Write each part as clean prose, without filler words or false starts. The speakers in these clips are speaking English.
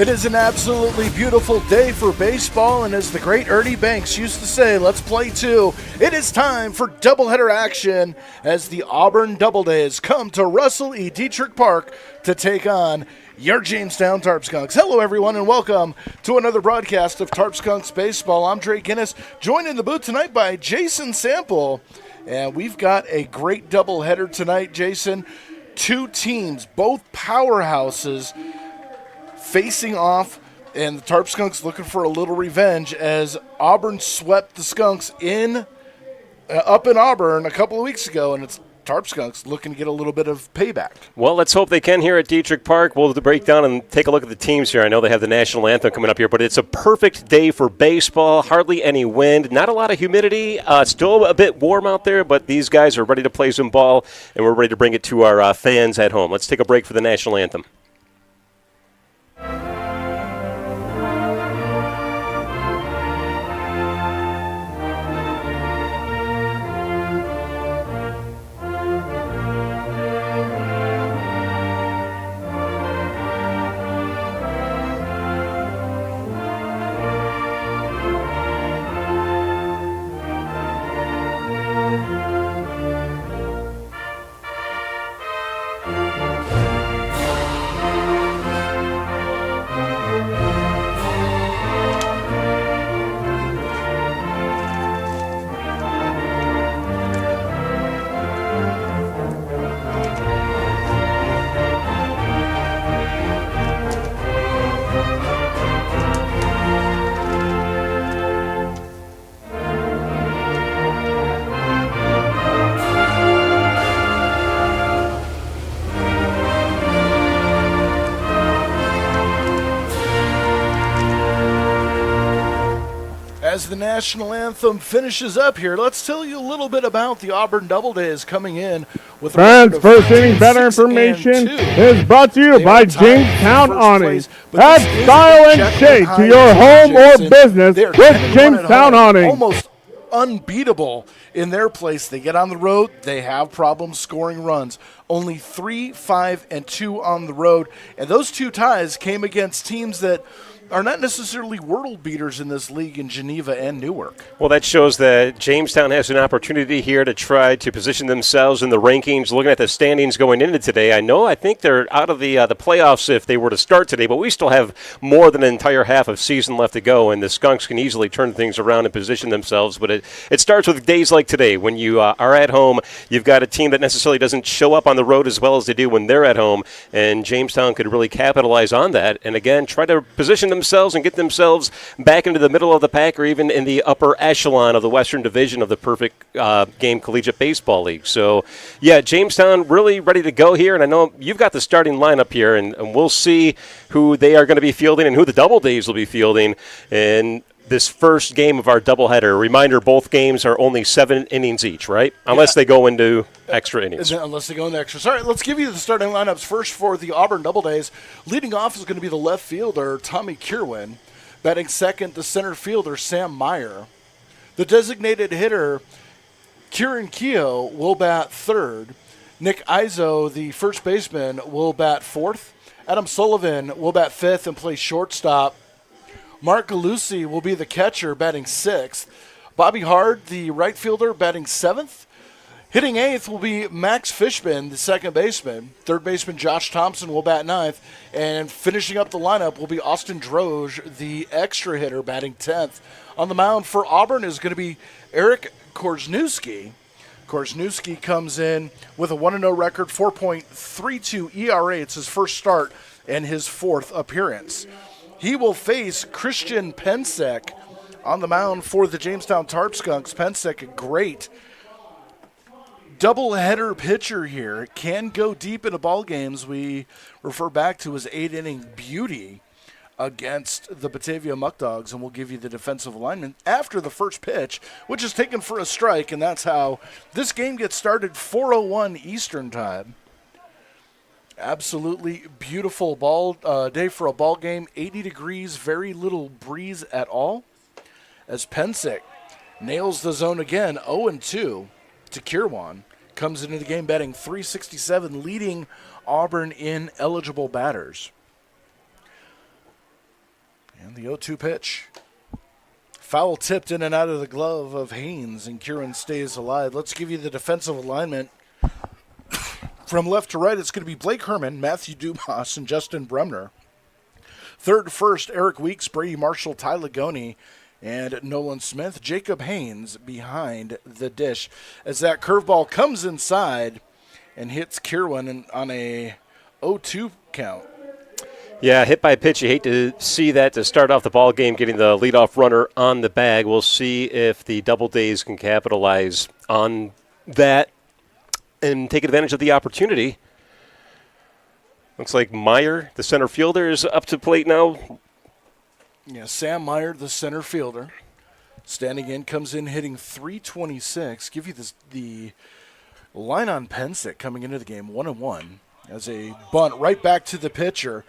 It is an absolutely beautiful day for baseball, and as the great Ernie Banks used to say, let's play two. It is time for doubleheader action as the Auburn Doubledays come to Russell E. Detrick Park to take on your Jamestown Tarp Skunks. Hello, everyone, and welcome to another broadcast of Tarp Skunks Baseball. I'm Drake Guinness, joined in the booth tonight by Jason Sample, and we've got a great doubleheader tonight, Jason. Two teams, both powerhouses, facing off, and the Tarp Skunks looking for a little revenge as Auburn swept the Skunks up in Auburn a couple of weeks ago, and it's Tarp Skunks looking to get a little bit of payback. Well, let's hope they can here at Detrick Park. We'll break down and take a look at the teams here. I know they have the national anthem coming up here, but it's a perfect day for baseball. Hardly any wind, not a lot of humidity. Still a bit warm out there, but these guys are ready to play some ball, and we're ready to bring it to our fans at home. Let's take a break for the national anthem. As the national anthem finishes up here, let's tell you a little bit about the Auburn Doubledays coming in with Fans, first inning better information is brought to you by Jamestown Awning. Add style and shade to your home or business with Jamestown Awning. Almost unbeatable in their place. They get on the road, they have problems scoring runs. Only 3, 5, and 2 on the road. And those two ties came against teams that are not necessarily world beaters in this league in Geneva and Newark. Well, that shows that Jamestown has an opportunity here to try to position themselves in the rankings. Looking at the standings going into today, I think they're out of the playoffs if they were to start today, but we still have more than an entire half of season left to go, and the Skunks can easily turn things around and position themselves. But it starts with days like today when you are at home. You've got a team that necessarily doesn't show up on the road as well as they do when they're at home, and Jamestown could really capitalize on that and, again, try to position themselves and get themselves back into the middle of the pack or even in the upper echelon of the Western Division of the Perfect Game Collegiate Baseball League. So, yeah, Jamestown really ready to go here, and I know you've got the starting lineup here, and we'll see who they are going to be fielding and who the Doubledays will be fielding in this first game of our doubleheader. Reminder, both games are only 7 innings each, right? Unless they go into extra innings. Unless they go into extra. Sorry, let's give you the starting lineups first for the Auburn Doubledays. Leading off is going to be the left fielder, Tommy Kirwan. Batting second, the center fielder, Sam Meyer. The designated hitter, Kieran Keogh, will bat third. Nick Izzo, the first baseman, will bat fourth. Adam Sullivan will bat fifth and play shortstop. Mark Galusi will be the catcher, batting sixth. Bobby Hard, the right fielder, batting seventh. Hitting eighth will be Max Fishman, the second baseman. Third baseman Josh Thompson will bat ninth. And finishing up the lineup will be Austin Droge, the extra hitter, batting 10th. On the mound for Auburn is going to be Eric Korzeniowski. Korzeniowski comes in with a 1-0 record, 4.32 ERA. It's his first start and his fourth appearance. He will face Christian Pensek on the mound for the Jamestown Tarp Skunks. Pensek, a great doubleheader pitcher here. Can go deep into ball games. We refer back to his 8-inning beauty against the Batavia Muck Dogs, and we'll give you the defensive alignment after the first pitch, which is taken for a strike, and that's how this game gets started, 4:01 Eastern Time. Absolutely beautiful day for a ball game. 80 degrees, very little breeze at all. As Pensek nails the zone again, 0-2 to Kirwan. Comes into the game batting .367, leading Auburn in eligible batters. And the 0-2 pitch. Foul tipped in and out of the glove of Haynes, and Kieran stays alive. Let's give you the defensive alignment. From left to right, it's going to be Blake Herman, Matthew Dumas, and Justin Bremner. Third to first, Eric Weeks, Brady Marshall, Ty Lagoni, and Nolan Smith. Jacob Haynes behind the dish. As that curveball comes inside and hits Kierwin on a 0-2 count. Yeah, hit by pitch. You hate to see that to start off the ball game, getting the leadoff runner on the bag. We'll see if the Doubledays can capitalize on that and take advantage of the opportunity. Looks like Meyer, the center fielder, is up to plate now. Yeah, Sam Meyer, the center fielder, standing in, comes in hitting .326. Give you the line on Pensick coming into the game, 1-1, as a bunt right back to the pitcher.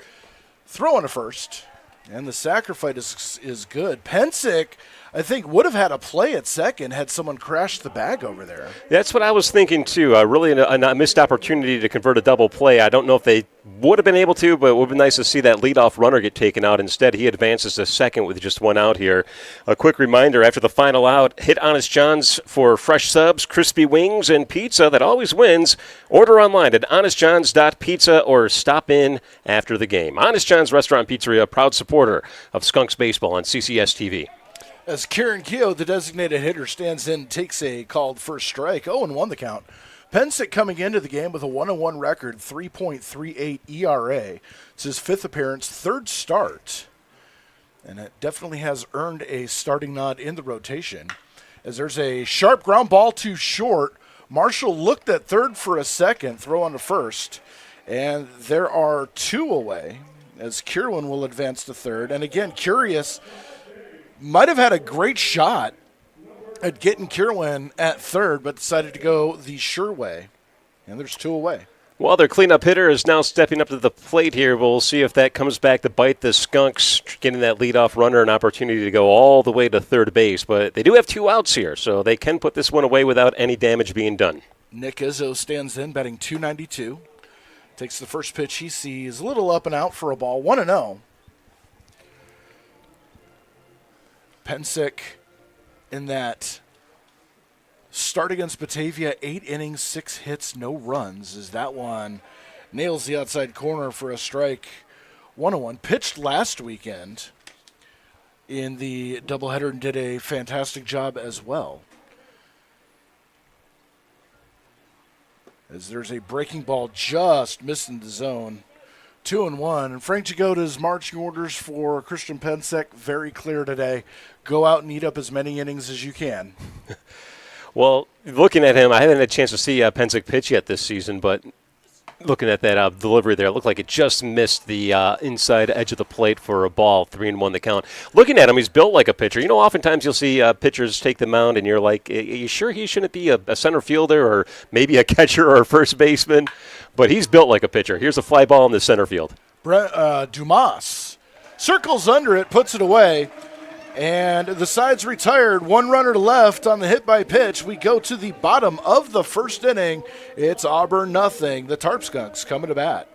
Throwing to first, and the sacrifice is good. Pensick, I think, would have had a play at second had someone crashed the bag over there. That's what I was thinking, too. Really a missed opportunity to convert a double play. I don't know if they would have been able to, but it would have been nice to see that leadoff runner get taken out. Instead, he advances to second with just one out here. A quick reminder, after the final out, hit Honest John's for fresh subs, crispy wings, and pizza that always wins. Order online at honestjohns.pizza or stop in after the game. Honest John's Restaurant Pizzeria, proud supporter of Skunks Baseball on CCS-TV. As Kieran Keogh, the designated hitter, stands in, takes a called first strike, 0-1 the count. Pensick coming into the game with a 1-1 record, 3.38 ERA. It's his fifth appearance, third start. And it definitely has earned a starting nod in the rotation. As there's a sharp ground ball to short. Marshall looked at third for a second, throw on to first. And there are two away as Kierwin will advance to third. And again, Curious might have had a great shot at getting Kierwin at third, but decided to go the sure way. And there's two away. Well, their cleanup hitter is now stepping up to the plate here. We'll see if that comes back to bite the Skunks, getting that leadoff runner an opportunity to go all the way to third base. But they do have two outs here, so they can put this one away without any damage being done. Nick Izzo stands in, batting .292. Takes the first pitch he sees, a little up and out for a ball, 1-0. Pensick in that start against Batavia, 8 innings, 6 hits, no runs, as that one nails the outside corner for a strike. 1-1. Pitched last weekend in the doubleheader and did a fantastic job as well. As there's a breaking ball just missing the zone. 2-1. And Frank Jagoda's marching orders for Christian Pensick, very clear today. Go out and eat up as many innings as you can. Well, looking at him, I haven't had a chance to see Pensick pitch yet this season, but looking at that delivery there, it looked like it just missed the inside edge of the plate for a ball, 3-1 the count. Looking at him, he's built like a pitcher. You know, oftentimes you'll see pitchers take the mound, and you're like, are you sure he shouldn't be a center fielder or maybe a catcher or a first baseman? But he's built like a pitcher. Here's a fly ball in the center field. Dumas circles under it, puts it away. And the side's retired. One runner left on the hit by pitch. We go to the bottom of the first inning. It's Auburn nothing. The Tarp Skunks coming to bat.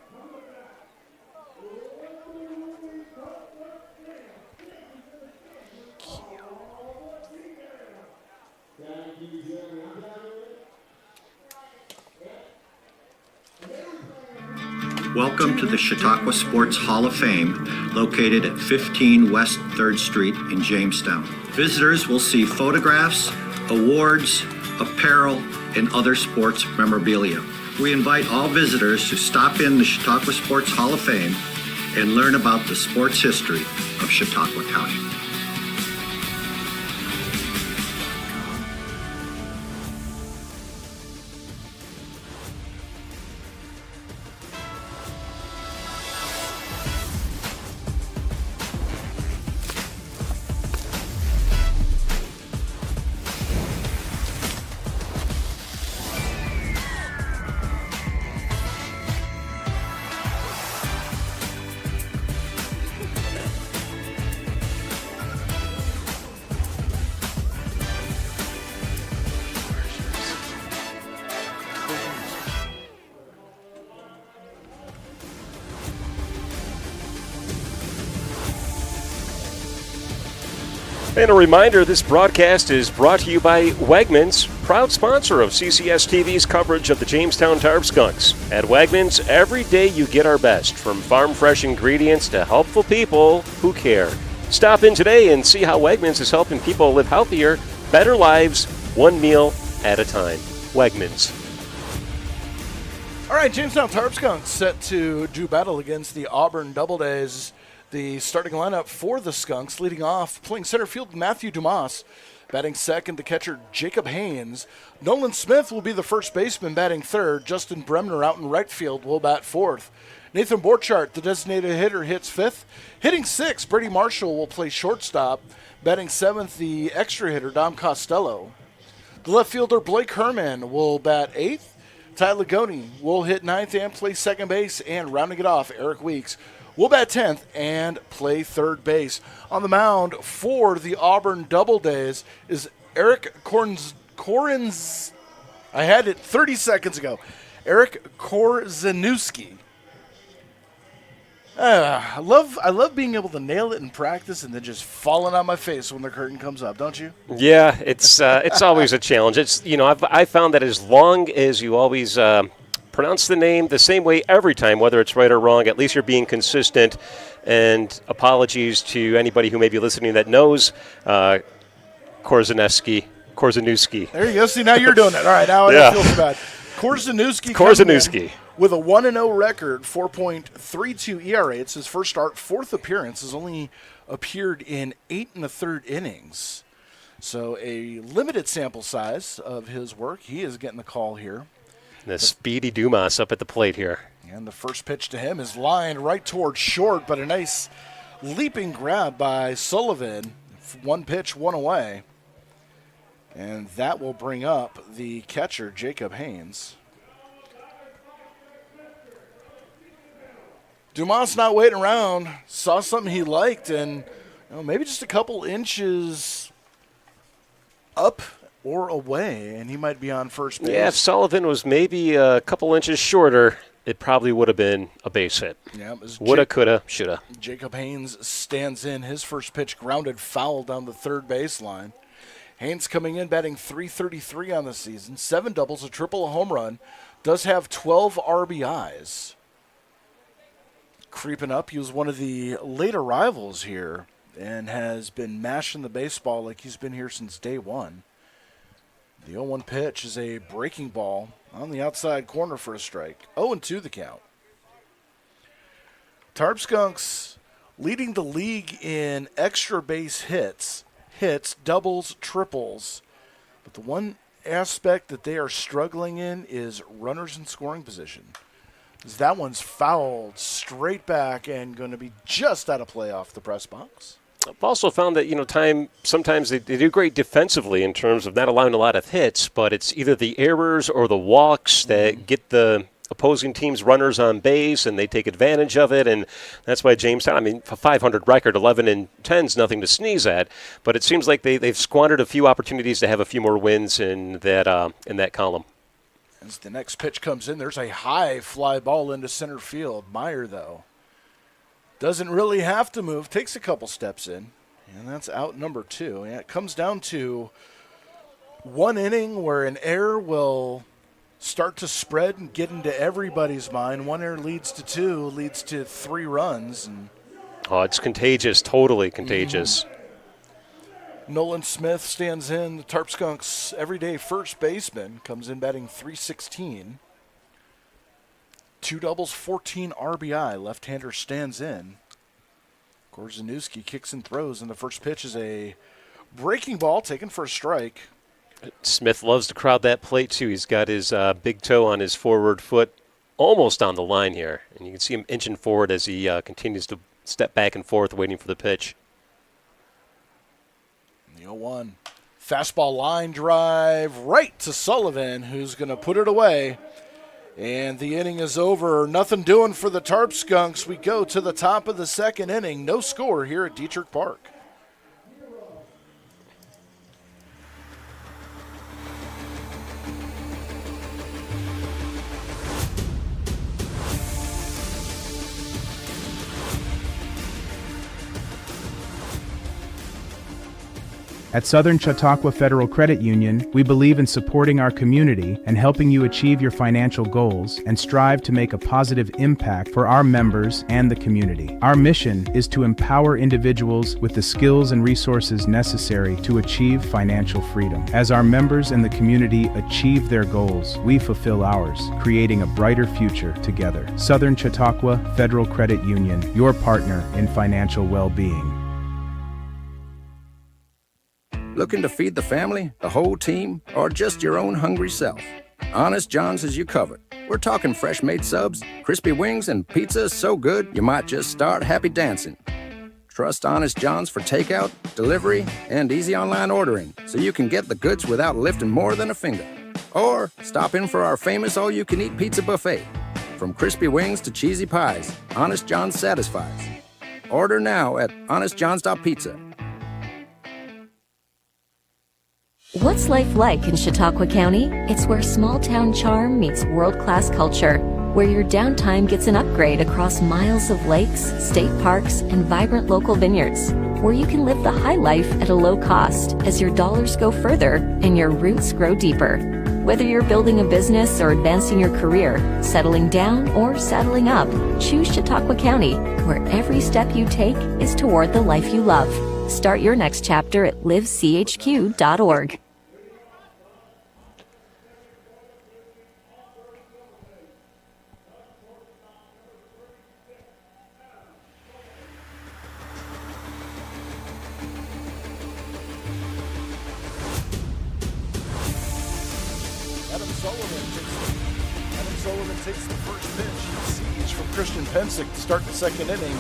Welcome to the Chautauqua Sports Hall of Fame, located at 15 West 3rd Street in Jamestown. Visitors will see photographs, awards, apparel, and other sports memorabilia. We invite all visitors to stop in the Chautauqua Sports Hall of Fame and learn about the sports history of Chautauqua County. And a reminder, this broadcast is brought to you by Wegmans, proud sponsor of CCS-TV's coverage of the Jamestown Tarp Skunks. At Wegmans, every day you get our best, from farm-fresh ingredients to helpful people who care. Stop in today and see how Wegmans is helping people live healthier, better lives, one meal at a time. Wegmans. All right, Jamestown Tarp Skunks set to do battle against the Auburn Doubledays. The starting lineup for the Skunks, leading off, playing center field, Matthew Dumas. Batting second, the catcher, Jacob Haynes. Nolan Smith will be the first baseman, batting third. Justin Bremner out in right field will bat fourth. Nathan Borchardt, the designated hitter, hits fifth. Hitting sixth, Brady Marshall will play shortstop. Batting seventh, the extra hitter, Dom Costello. The left fielder, Blake Herman, will bat eighth. Ty Lagoni will hit ninth and play second base. And rounding it off, Eric Weeks will bat 10th and play third base. On the mound for the Auburn Doubledays is Eric Korzenewski. I had it 30 seconds ago. Eric Korzenewski. I love being able to nail it in practice and then just falling on my face when the curtain comes up, don't you? Yeah, it's always a challenge. It's I found that as long as you always pronounce the name the same way every time, whether it's right or wrong, at least you're being consistent. And apologies to anybody who may be listening that knows Korzenewski. There you go. See, now you're doing it. All right, now I don't feel so bad. Korzenewski. With a 1-0 record, 4.32 ERA. It's his first start, fourth appearance. Has only appeared in 8 1/3 innings. So a limited sample size of his work. He is getting the call here. The speedy Dumas up at the plate here. And the first pitch to him is lined right towards short, but a nice leaping grab by Sullivan. One pitch, one away. And that will bring up the catcher, Jacob Haynes. Dumas not waiting around, saw something he liked, and maybe just a couple inches up or away, and he might be on first base. Yeah, if Sullivan was maybe a couple inches shorter, it probably would have been a base hit. Yeah, woulda, coulda, shoulda. Jacob Haynes stands in. His first pitch grounded foul down the third baseline. Haynes coming in, batting .333 on the season. 7 doubles, a triple, a home run. Does have 12 RBIs. Creeping up, he was one of the late arrivals here and has been mashing the baseball like he's been here since day one. The 0-1 pitch is a breaking ball on the outside corner for a strike. 0-2 the count. Tarp Skunks leading the league in extra base hits, doubles, triples. But the one aspect that they are struggling in is runners in scoring position. That one's fouled straight back and going to be just out of play off the press box. I've also found that, sometimes they do great defensively in terms of not allowing a lot of hits, but it's either the errors or the walks that get the opposing team's runners on base, and they take advantage of it, and that's why Jamestown, a 500 record, 11-10 is nothing to sneeze at, but it seems like they've squandered a few opportunities to have a few more wins in that column. As the next pitch comes in, there's a high fly ball into center field. Meyer, though, doesn't really have to move, takes a couple steps in, and that's out number 2. And it comes down to one inning where an error will start to spread and get into everybody's mind. One error leads to 2, leads to 3 runs. And it's contagious, totally contagious. Nolan Smith stands in. The Tarp Skunks' everyday first baseman comes in batting .316. 2 doubles, 14 RBI. Left-hander stands in. Korzenewski kicks and throws, and the first pitch is a breaking ball taken for a strike. Smith loves to crowd that plate, too. He's got his big toe on his forward foot almost on the line here. And you can see him inching forward as he continues to step back and forth waiting for the pitch. The 0-1. Fastball line drive right to Sullivan, who's going to put it away. And the inning is over. Nothing doing for the Tarp Skunks. We go to the top of the second inning. No score here at Detrick Park. At Southern Chautauqua Federal Credit Union, we believe in supporting our community and helping you achieve your financial goals and strive to make a positive impact for our members and the community. Our mission is to empower individuals with the skills and resources necessary to achieve financial freedom. As our members and the community achieve their goals, we fulfill ours, creating a brighter future together. Southern Chautauqua Federal Credit Union, your partner in financial well-being. Looking to feed the family, the whole team, or just your own hungry self? Honest John's has you covered. We're talking fresh-made subs, crispy wings, and pizza so good you might just start happy dancing. Trust Honest John's for takeout, delivery, and easy online ordering, so you can get the goods without lifting more than a finger. Or stop in for our famous all-you-can-eat pizza buffet. From crispy wings to cheesy pies, Honest John's satisfies. Order now at honestjohns.pizza. What's life like in Chautauqua County? It's where small-town charm meets world-class culture, where your downtime gets an upgrade across miles of lakes, state parks, and vibrant local vineyards, where you can live the high life at a low cost as your dollars go further and your roots grow deeper. Whether you're building a business or advancing your career, settling down or saddling up, choose Chautauqua County, where every step you take is toward the life you love. Start your next chapter at livechq.org. Sullivan takes the first pitch. Siege from Christian Pensick to start the second inning.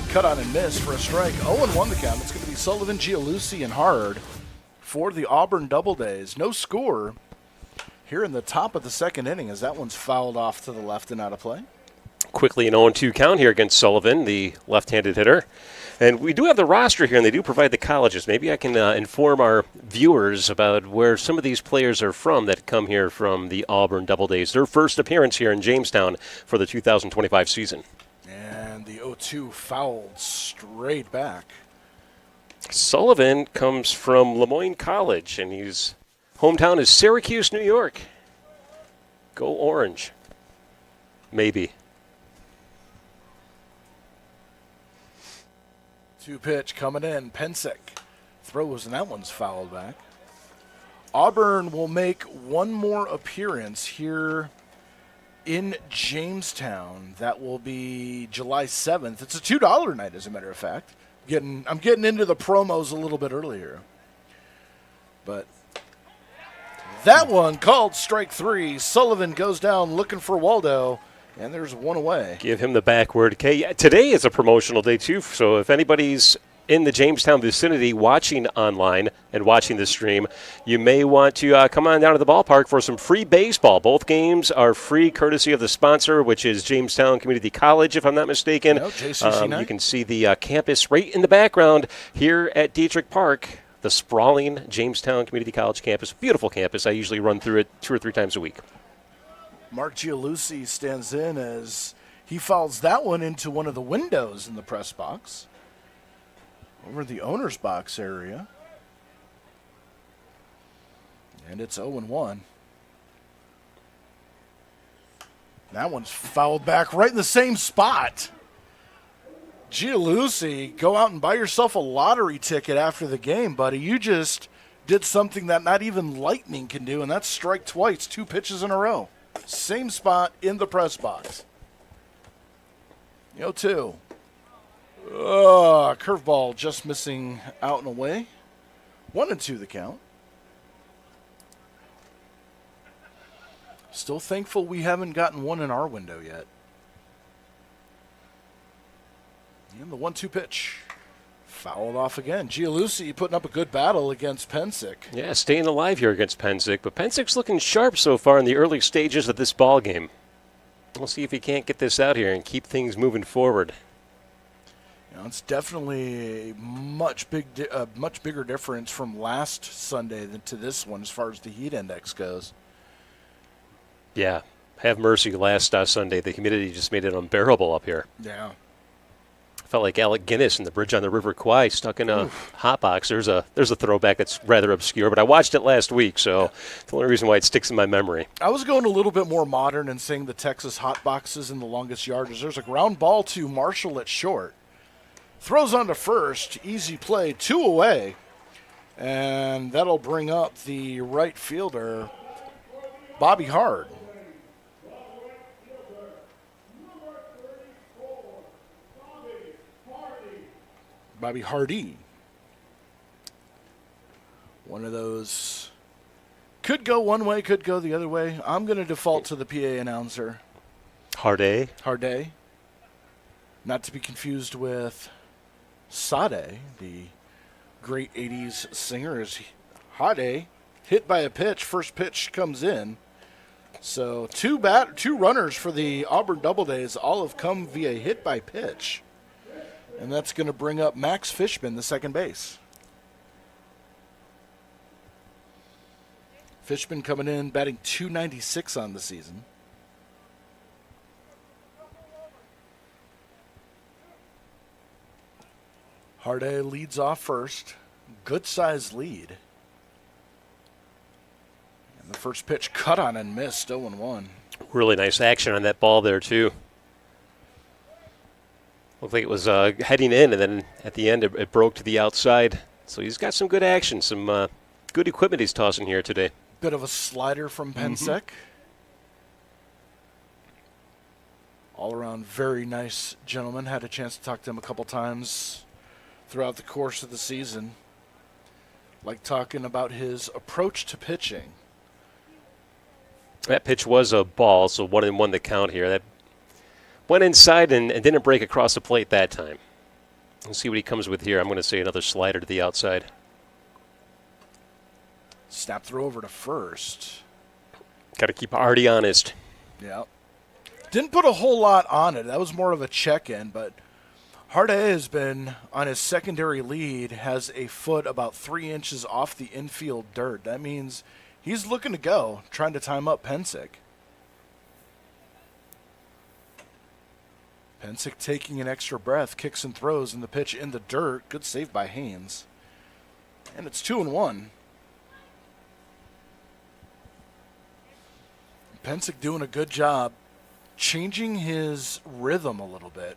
Cut on and miss for a strike. 0-1 the count. It's going to be Sullivan, Gialusi, and Hard for the Auburn Doubledays. No score here in the top of the second inning as that one's fouled off to the left and out of play. Quickly an 0-2 count here against Sullivan, the left-handed hitter. And we do have the roster here, and they do provide the colleges. Maybe I can inform our viewers about where some of these players are from that come here from the Auburn Doubledays. Their first appearance here in Jamestown for the 2025 season. And the 0-2 fouled straight back. Sullivan comes from Lemoyne College, and his hometown is Syracuse, New York. Go Orange. Maybe. 2-pitch coming in. Pensick throws, and that one's fouled back. Auburn will make one more appearance here in Jamestown. That will be July 7th. It's a $2 night, as a matter of fact. I'm getting into the promos a little bit earlier. But that one called strike three. Sullivan goes down looking for Waldo. And there's one away. Give him the backward K. Today is a promotional day, too, so if anybody's in the Jamestown vicinity watching online and watching the stream, you may want to come on down to the ballpark for some free baseball. Both games are free, courtesy of the sponsor, which is Jamestown Community College, if I'm not mistaken. No, JCC you can see the campus right in the background here at Detrick Park, the sprawling Jamestown Community College campus. Beautiful campus. I usually run through it 2 or 3 times a week. Mark Gialusi stands in as he fouls that one into one of the windows in the press box. Over the owner's box area. And it's 0-1. That one's fouled back right in the same spot. Gialusi, go out and buy yourself a lottery ticket after the game, buddy. You just did something that not even lightning can do, and that's strike twice, 2 pitches in a row. Same spot in the press box. 0-2. Curveball just missing out and away. 1-2 the count. Still thankful we haven't gotten one in our window yet. And the 1-2 pitch. Fouled off again. Gialusi putting up a good battle against Pensick. Yeah, staying alive here against Pensick. But Pensick's looking sharp so far in the early stages of this ball game. We'll see if he can't get this out here and keep things moving forward. It's definitely a much bigger difference from last Sunday than to this one as far as the heat index goes. Yeah, have mercy last Sunday. The humidity just made it unbearable up here. Yeah. Felt like Alec Guinness in the Bridge on the River Kwai stuck in a hot box. There's a throwback that's rather obscure, but I watched it last week, so it's the only reason why it sticks in my memory. I was going a little bit more modern and saying the Texas hot boxes in the longest yardage. There's a ground ball to Marshall at short. Throws on to first. Easy play. 2 away. And that'll bring up the right fielder, Bobby Hard. Bobby Hardy. One of those could go one way, could go the other way. I'm going to default to the PA announcer. Harday. Harday. Not to be confused with Sade, the great 80s singer. Is Harday hit by a pitch. First pitch comes in. So two runners for the Auburn Doubledays all have come via hit by pitch. And that's going to bring up Max Fishman, the second base. Fishman coming in, batting .296 on the season. Harday leads off first. Good size lead. And the first pitch cut on and missed, 0-1. Really nice action on that ball there, too. Looked like it was heading in, and then at the end it broke to the outside. So he's got some good action, some good equipment he's tossing here today. Bit of a slider from Pensek. All around very nice gentleman. Had a chance to talk to him a couple times throughout the course of the season. Like talking about his approach to pitching. That pitch was a ball, so 1-1 the count here. That went inside and didn't break across the plate that time. Let's see what he comes with here. I'm going to say another slider to the outside. Snap throw over to first. Got to keep Artie honest. Yeah. Didn't put a whole lot on it. That was more of a check-in, but Harday has been on his secondary lead, has a foot about 3 inches off the infield dirt. That means he's looking to go, trying to time up Pensek. Pensek taking an extra breath, kicks and throws, and the pitch in the dirt. Good save by Haynes. And it's 2-1. Pensek doing a good job changing his rhythm a little bit,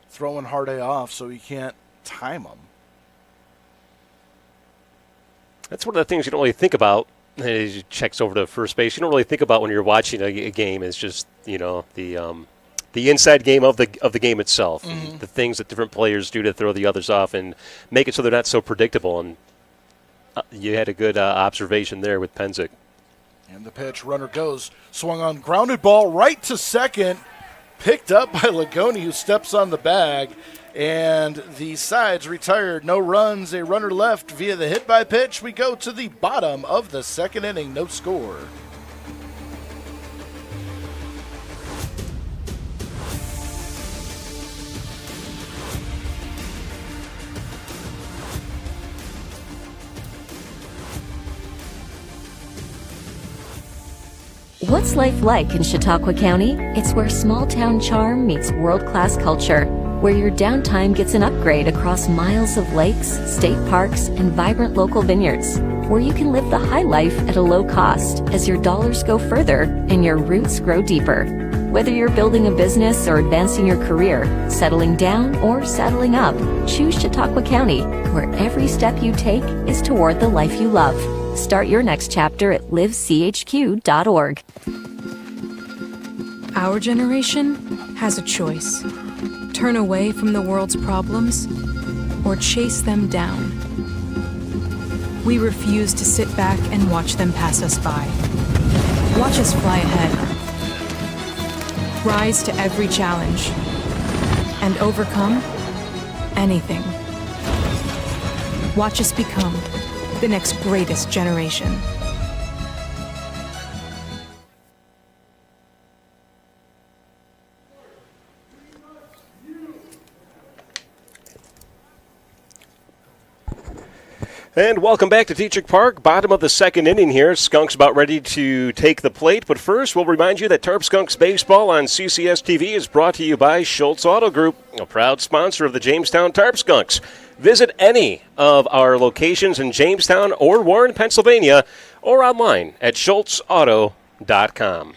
throwing Harday off so he can't time him. That's one of the things you don't really think about. He checks over to first base. You don't really think about when you're watching a game. It's just, the inside game of the game itself, the things that different players do to throw the others off and make it so they're not so predictable. And you had a good observation there with Pensek. And the pitch, runner goes, swung on, grounded ball right to second, picked up by Lagoni, who steps on the bag, and the sides retired. No runs, a runner left via the hit by pitch. We go to the bottom of the second inning, no score. What's life like in Chautauqua County? It's where small-town charm meets world-class culture, where your downtime gets an upgrade across miles of lakes, state parks, and vibrant local vineyards, where you can live the high life at a low cost as your dollars go further and your roots grow deeper. Whether you're building a business or advancing your career, settling down or settling up, choose Chautauqua County, where every step you take is toward the life you love. Start your next chapter at livechq.org. Our generation has a choice. Turn away from the world's problems or chase them down. We refuse to sit back and watch them pass us by. Watch us fly ahead. Rise to every challenge and overcome anything. Watch us become the next greatest generation. And welcome back to Detrick Park. Bottom of the second inning here. Skunks about ready to take the plate. But first, we'll remind you that Tarp Skunks Baseball on CCS-TV is brought to you by Schultz Auto Group, a proud sponsor of the Jamestown Tarp Skunks. Visit any of our locations in Jamestown or Warren, Pennsylvania, or online at schultzauto.com.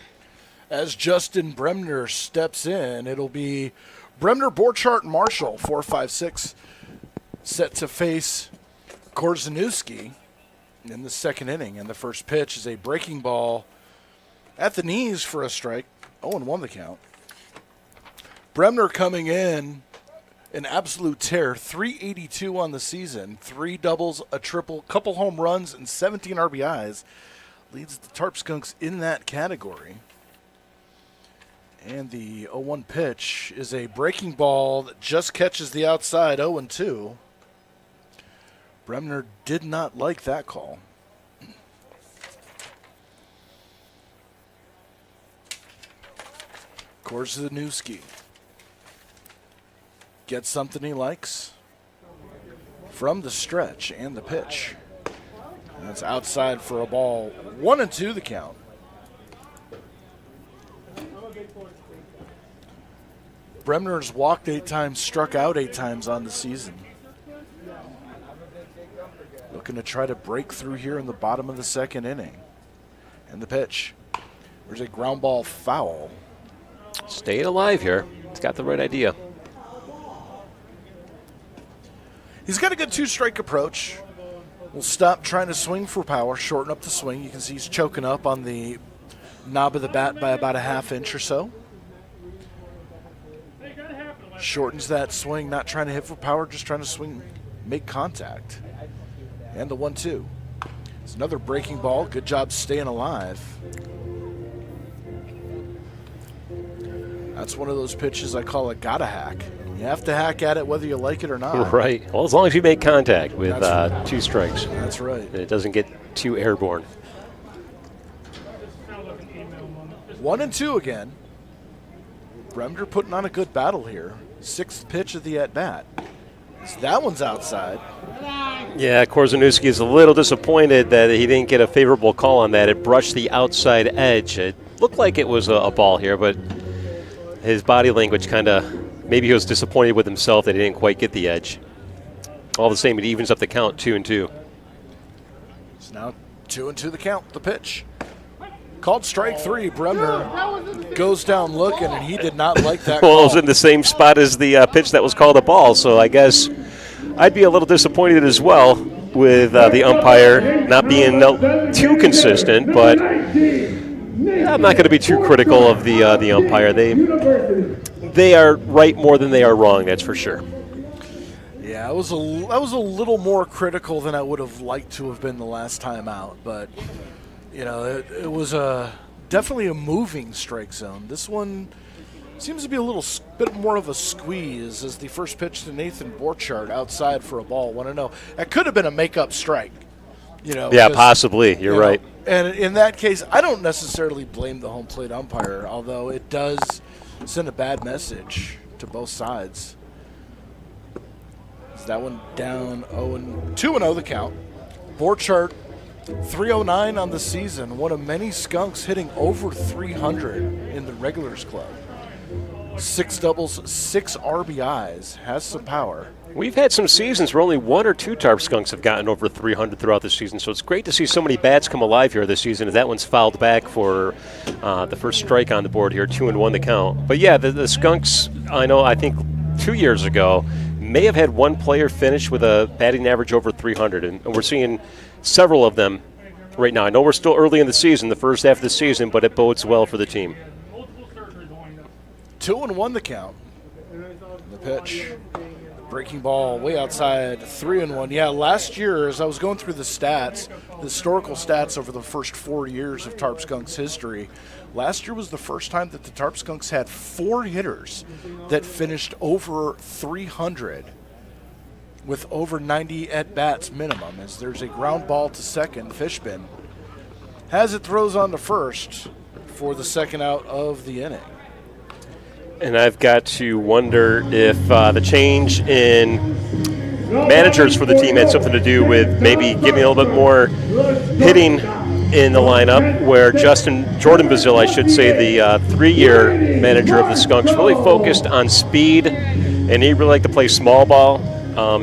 As Justin Bremner steps in, it'll be Bremner, Borchardt, and Marshall, 4, 5, 6, set to face Korzeniewski in the second inning. And the first pitch is a breaking ball at the knees for a strike. 0-1 the count. Bremner coming in an absolute tear, 382 on the season, 3 doubles, a triple, couple home runs, and 17 RBIs. Leads the Tarp Skunks in that category. And the 0-1 pitch is a breaking ball that just catches the outside, 0-2. Bremner did not like that call. Korzeniewski gets something he likes from the stretch and the pitch. And that's outside for a ball. 1-2 the count. Bremner's walked 8 times, struck out 8 times on the season. Looking to try to break through here in the bottom of the second inning. And the pitch. There's a ground ball foul. Staying alive here. He's got the right idea. He's got a good 2-strike approach. Will stop trying to swing for power, shorten up the swing. You can see he's choking up on the knob of the bat by about a ½ inch or so. Shortens that swing, not trying to hit for power, just trying to swing, make contact. And the 1-2. It's another breaking ball. Good job staying alive. That's one of those pitches I call a gotta hack. You have to hack at it whether you like it or not. Right. Well, as long as you make contact with 2 strikes. That's right. And it doesn't get too airborne. 1-2 again. Bremner putting on a good battle here. 6th pitch of the at-bat. That one's outside. Yeah, Korzeniewski is a little disappointed that he didn't get a favorable call on that. It brushed the outside edge. It looked like it was a ball here, but his body language kind of, maybe he was disappointed with himself that he didn't quite get the edge. All the same, it evens up the count, 2-2. It's now 2-2 the count, the pitch. Called strike 3. Bremner goes down looking, and he did not like that call. Well, it was in the same spot as the pitch that was called a ball, so I guess I'd be a little disappointed as well with the umpire not being too consistent, but I'm not going to be too critical of the umpire. They are right more than they are wrong, that's for sure. Yeah, I was a little more critical than I would have liked to have been the last time out, but you know, it was definitely a moving strike zone. This one seems to be a little bit more of a squeeze as the first pitch to Nathan Borchardt outside for a ball, 1-0. That could have been a make-up strike. You know, yeah, possibly. You're right. And in that case, I don't necessarily blame the home plate umpire, although it does send a bad message to both sides. Is that one down 2-0 the count. Borchardt 309 on the season, one of many Skunks hitting over 300 in the Regulars Club. 6 doubles, 6 RBIs, has some power. We've had some seasons where only 1 or 2 Tarp Skunks have gotten over 300 throughout the season, so it's great to see so many bats come alive here this season. That one's fouled back for the first strike on the board here, 2-1 the count. But yeah, the Skunks, I think 2 years ago, may have had 1 player finish with a batting average over 300, and we're seeing several of them right now. I know we're still early in the season, the first half of the season, but it bodes well for the team. 2-1 the count. The pitch. Breaking ball way outside, 3-1. Yeah, last year, as I was going through the stats, the historical stats over the first 4 years of Tarp Skunks history, last year was the first time that the Tarp Skunks had 4 hitters that finished over 300 with over 90 at-bats minimum, as there's a ground ball to second. Fishbin has it, throws on to first for the second out of the inning. And I've got to wonder if the change in managers for the team had something to do with maybe giving a little bit more hitting in the lineup, where Jordan Bazil, I should say, the 3-year manager of the Skunks, really focused on speed, and he really liked to play small ball.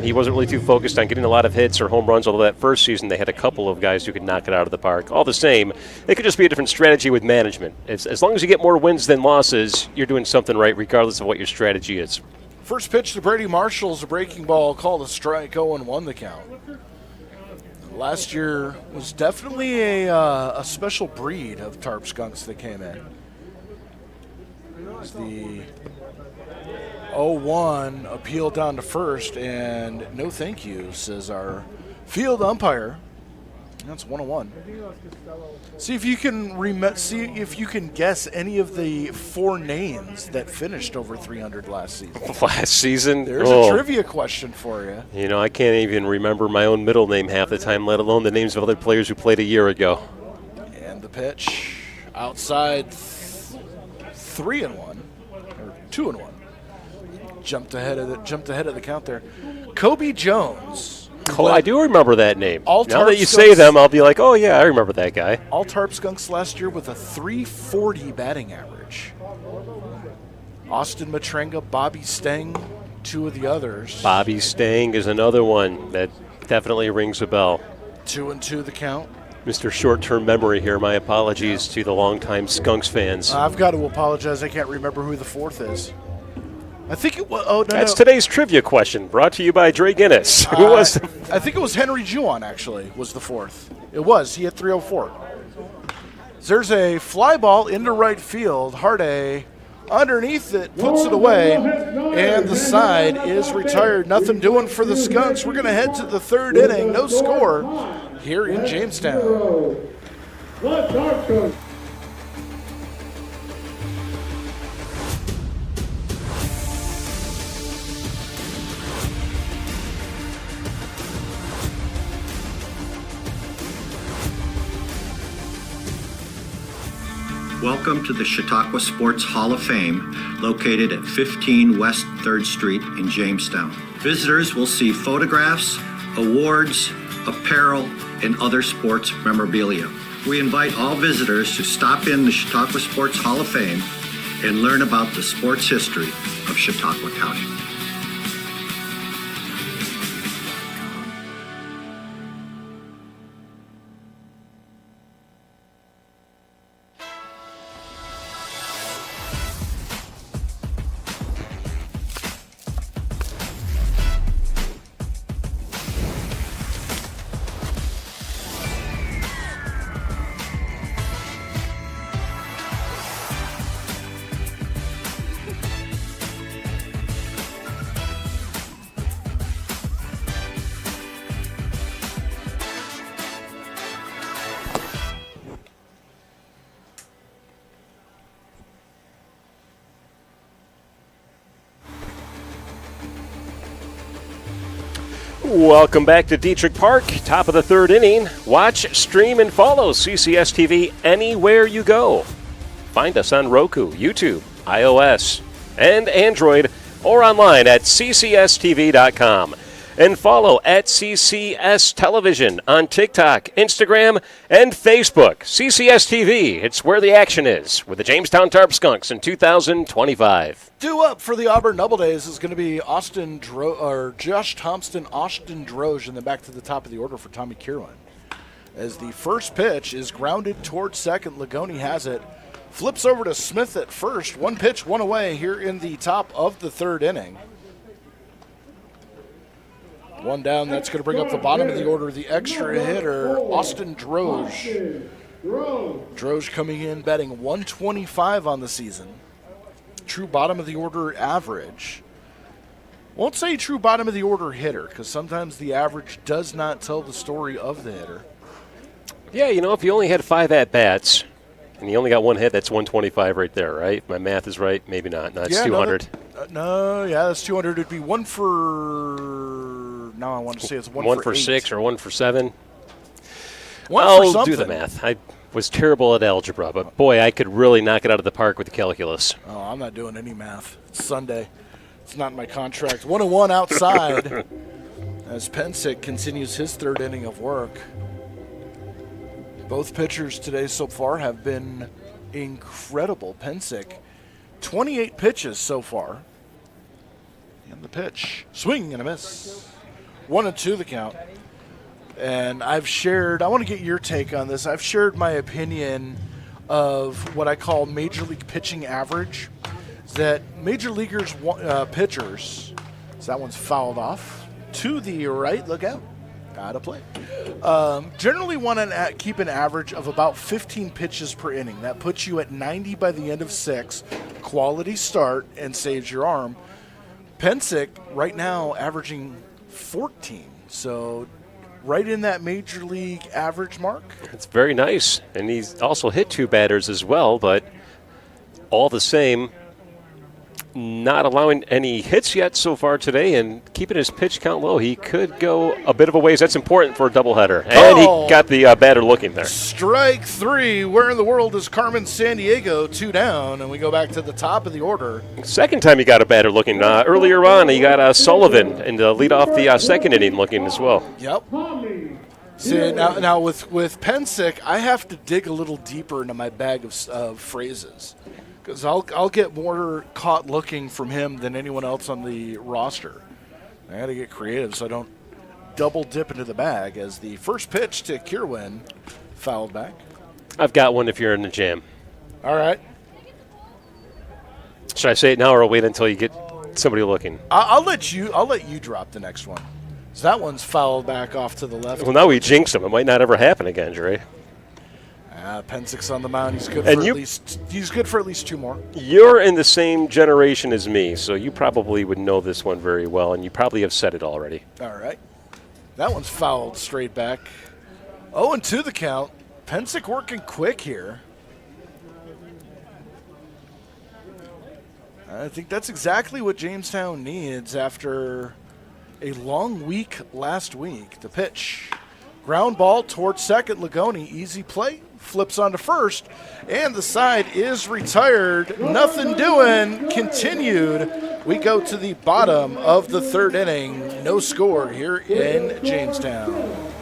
He wasn't really too focused on getting a lot of hits or home runs, although that first season they had a couple of guys who could knock it out of the park. All the same, it could just be a different strategy with management. As long as you get more wins than losses, you're doing something right, regardless of what your strategy is. First pitch to Brady Marshall's a breaking ball, called a strike, 0-1 the count. Last year was definitely a special breed of Tarp Skunks that came in. It was the 0-1 appeal down to first, and no thank you, says our field umpire. That's 1-1. See if you can guess any of the 4 names that finished over 300 last season. Last season? There's a trivia question for you. You know, I can't even remember my own middle name half the time, let alone the names of other players who played a year ago. And the pitch outside 3-1 or 2-1. Jumped ahead of the count there. Kobe Jones. I do remember that name. Now that you Skunks, say them, I'll be like, oh, yeah, I remember that guy. All Tarp Skunks last year with a .340 batting average. Austin Matrenga, Bobby Stang, 2 of the others. Bobby Stang is another one that definitely rings a bell. 2-2 the count. Mr. Short-term memory here. My apologies to the longtime Skunks fans. I've got to apologize. I can't remember who the 4th is. I think it was. Oh, no. That's today's trivia question, brought to you by Dre Guinness. Who was the I think it was Henry Juan, actually, was the 4th. It was. He had 304. There's a fly ball into right field. Harday underneath it, puts it away, and the side is retired. Nothing doing for the Skunks. We're going to head to the 3rd inning. No score here in Jamestown. Welcome to the Chautauqua Sports Hall of Fame, located at 15 West 3rd Street in Jamestown. Visitors will see photographs, awards, apparel, and other sports memorabilia. We invite all visitors to stop in the Chautauqua Sports Hall of Fame and learn about the sports history of Chautauqua County. Welcome back to Detrick Park, top of the 3rd inning. Watch, stream, and follow CCS-TV anywhere you go. Find us on Roku, YouTube, iOS, and Android, or online at CCS-TV.com. And follow at CCS Television on TikTok, Instagram, and Facebook. CCS-TV, it's where the action is, with the Jamestown Tarp Skunks in 2025. Due up for the Auburn Doubledays is going to be Josh Thompson, Austin Droge, and then back to the top of the order for Tommy Kierwin. As the first pitch is grounded towards second, Lagoni has it. Flips over to Smith at first. 1 pitch, 1 away here in the top of the 3rd inning. 1 down, that's going to bring up the bottom of the order, the extra hitter, Austin Droge. Droge coming in, batting 125 on the season. True bottom of the order average. Won't say true bottom of the order hitter, because sometimes the average does not tell the story of the hitter. Yeah, you know, if you only had 5 at-bats, and you only got 1 hit, that's 125 right there, right? If my math is right, maybe not. No, it's 200. That's 200. It'd be 1 for... Now I want to say it's 1 for 6 or 1 for 7. I'll do the math. I was terrible at algebra, but boy, I could really knock it out of the park with the calculus. Oh, I'm not doing any math. It's Sunday. It's not in my contract. 1-1 outside. as Pensick continues his third inning of work. Both pitchers today so far have been incredible. Pensick, 28 pitches so far. And the pitch, swing and a miss. 1-2 the count. And I want to get your take on this. I've shared my opinion of what I call Major League pitching average. That Major Leaguers, pitchers, so that one's fouled off. To the right, look out. Gotta play. Generally want to keep an average of about 15 pitches per inning. That puts you at 90 by the end of 6. Quality start and saves your arm. Pensick right now averaging 14. So right in that Major League average mark. It's very nice. And he's also hit 2 batters as well, but all the same, not allowing any hits yet so far today and keeping his pitch count low. He could go a bit of a ways. That's important for a doubleheader. And he got the batter looking there. Strike 3. Where in the world is Carmen Sandiego? 2 down, and we go back to the top of the order. Second time he got a batter looking. Earlier on, he got Sullivan and lead off the second inning looking as well. Yep. See, now with Pensick, I have to dig a little deeper into my bag of phrases. Because I'll get more caught looking from him than anyone else on the roster. I got to get creative so I don't double dip into the bag as the first pitch to Kierwin fouled back. I've got one if you're in the jam. All right. Should I say it now or wait until you get somebody looking? I'll let you drop the next one. So that one's fouled back off to the left. Well, now we jinxed him. It might not ever happen again, Jerry. Pensick's on the mound. He's good for at least 2 more. You're in the same generation as me, so you probably would know this one very well, and you probably have said it already. All right. That one's fouled straight back. 0-2 the count. Pensick working quick here. I think that's exactly what Jamestown needs after a long week last week. The pitch. Ground ball towards second. Lagoni, easy play. Flips onto first, and the side is retired. Nothing doing. Continued. We go to the bottom of the third inning. No score here in Jamestown.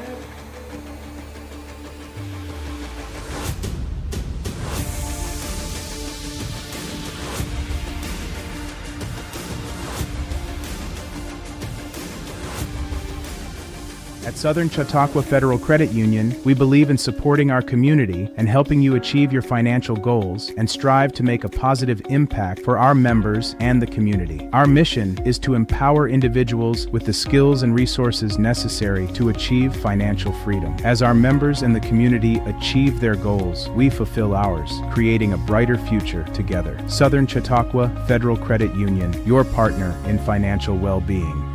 At Southern Chautauqua Federal Credit Union, we believe in supporting our community and helping you achieve your financial goals and strive to make a positive impact for our members and the community. Our mission is to empower individuals with the skills and resources necessary to achieve financial freedom. As our members and the community achieve their goals, we fulfill ours, creating a brighter future together. Southern Chautauqua Federal Credit Union, your partner in financial well-being.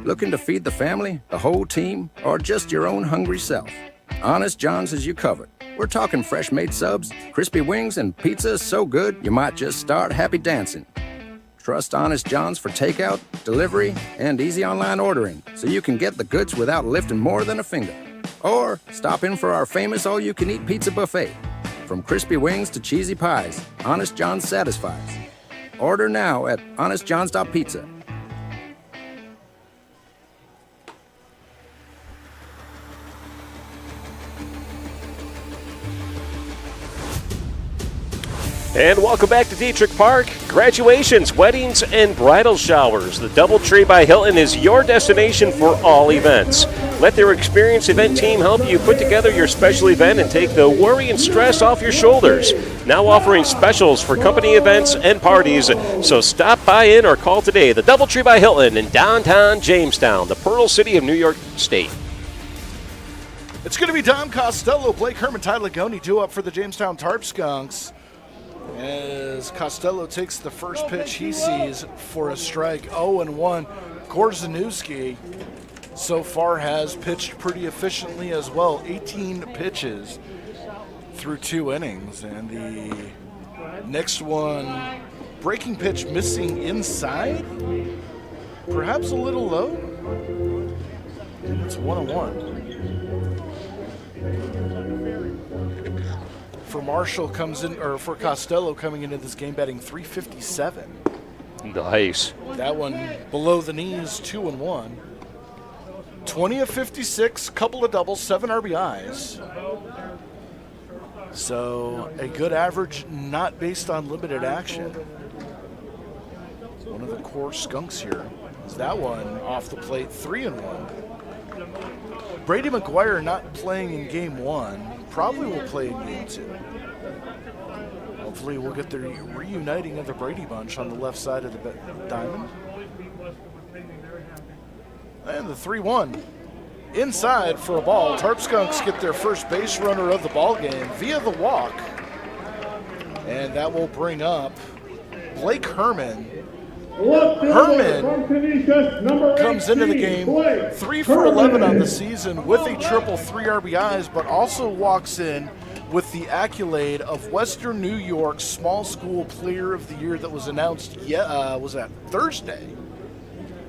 Looking to feed the family, the whole team, or just your own hungry self? Honest John's has you covered. We're talking fresh-made subs, crispy wings, and pizza so good you might just start happy dancing. Trust Honest John's for takeout, delivery, and easy online ordering so you can get the goods without lifting more than a finger. Or stop in for our famous all-you-can-eat pizza buffet. From crispy wings to cheesy pies, Honest John's satisfies. Order now at honestjohns.pizza. And welcome back to Detrick Park. Graduations, weddings, and bridal showers. The Doubletree by Hilton is your destination for all events. Let their experienced event team help you put together your special event and take the worry and stress off your shoulders. Now offering specials for company events and parties. So stop by in or call today. The Doubletree by Hilton in downtown Jamestown, the Pearl City of New York State. It's going to be Dom Costello, Blake Herman, Ty Lagoni due up for the Jamestown Tarp Skunks. As Costello takes the first pitch he sees for a strike, 0-1. Korzeniewski so far has pitched pretty efficiently as well, 18 pitches through 2 innings. And the next one, breaking pitch missing inside, perhaps a little low. And it's 1-1. For Marshall for Costello coming into this game batting .357. Nice. That one below the knees, 2-1. 20 of 56, couple of doubles, 7 RBIs. So a good average, not based on limited action. One of the core Skunks here is that one off the plate, 3-1. Brady McGuire not playing in game 1, probably will play in game 2. Hopefully we'll get the reuniting of the Brady bunch on the left side of the diamond. And the 3-1. Inside for a ball. Tarp Skunks get their first base runner of the ball game via the walk. And that will bring up Blake Herman. Herman comes into the game 3 for 11 on the season with a triple, 3 RBIs, but also walks in with the accolade of Western New York's Small School Player of the Year that was announced, was that Thursday?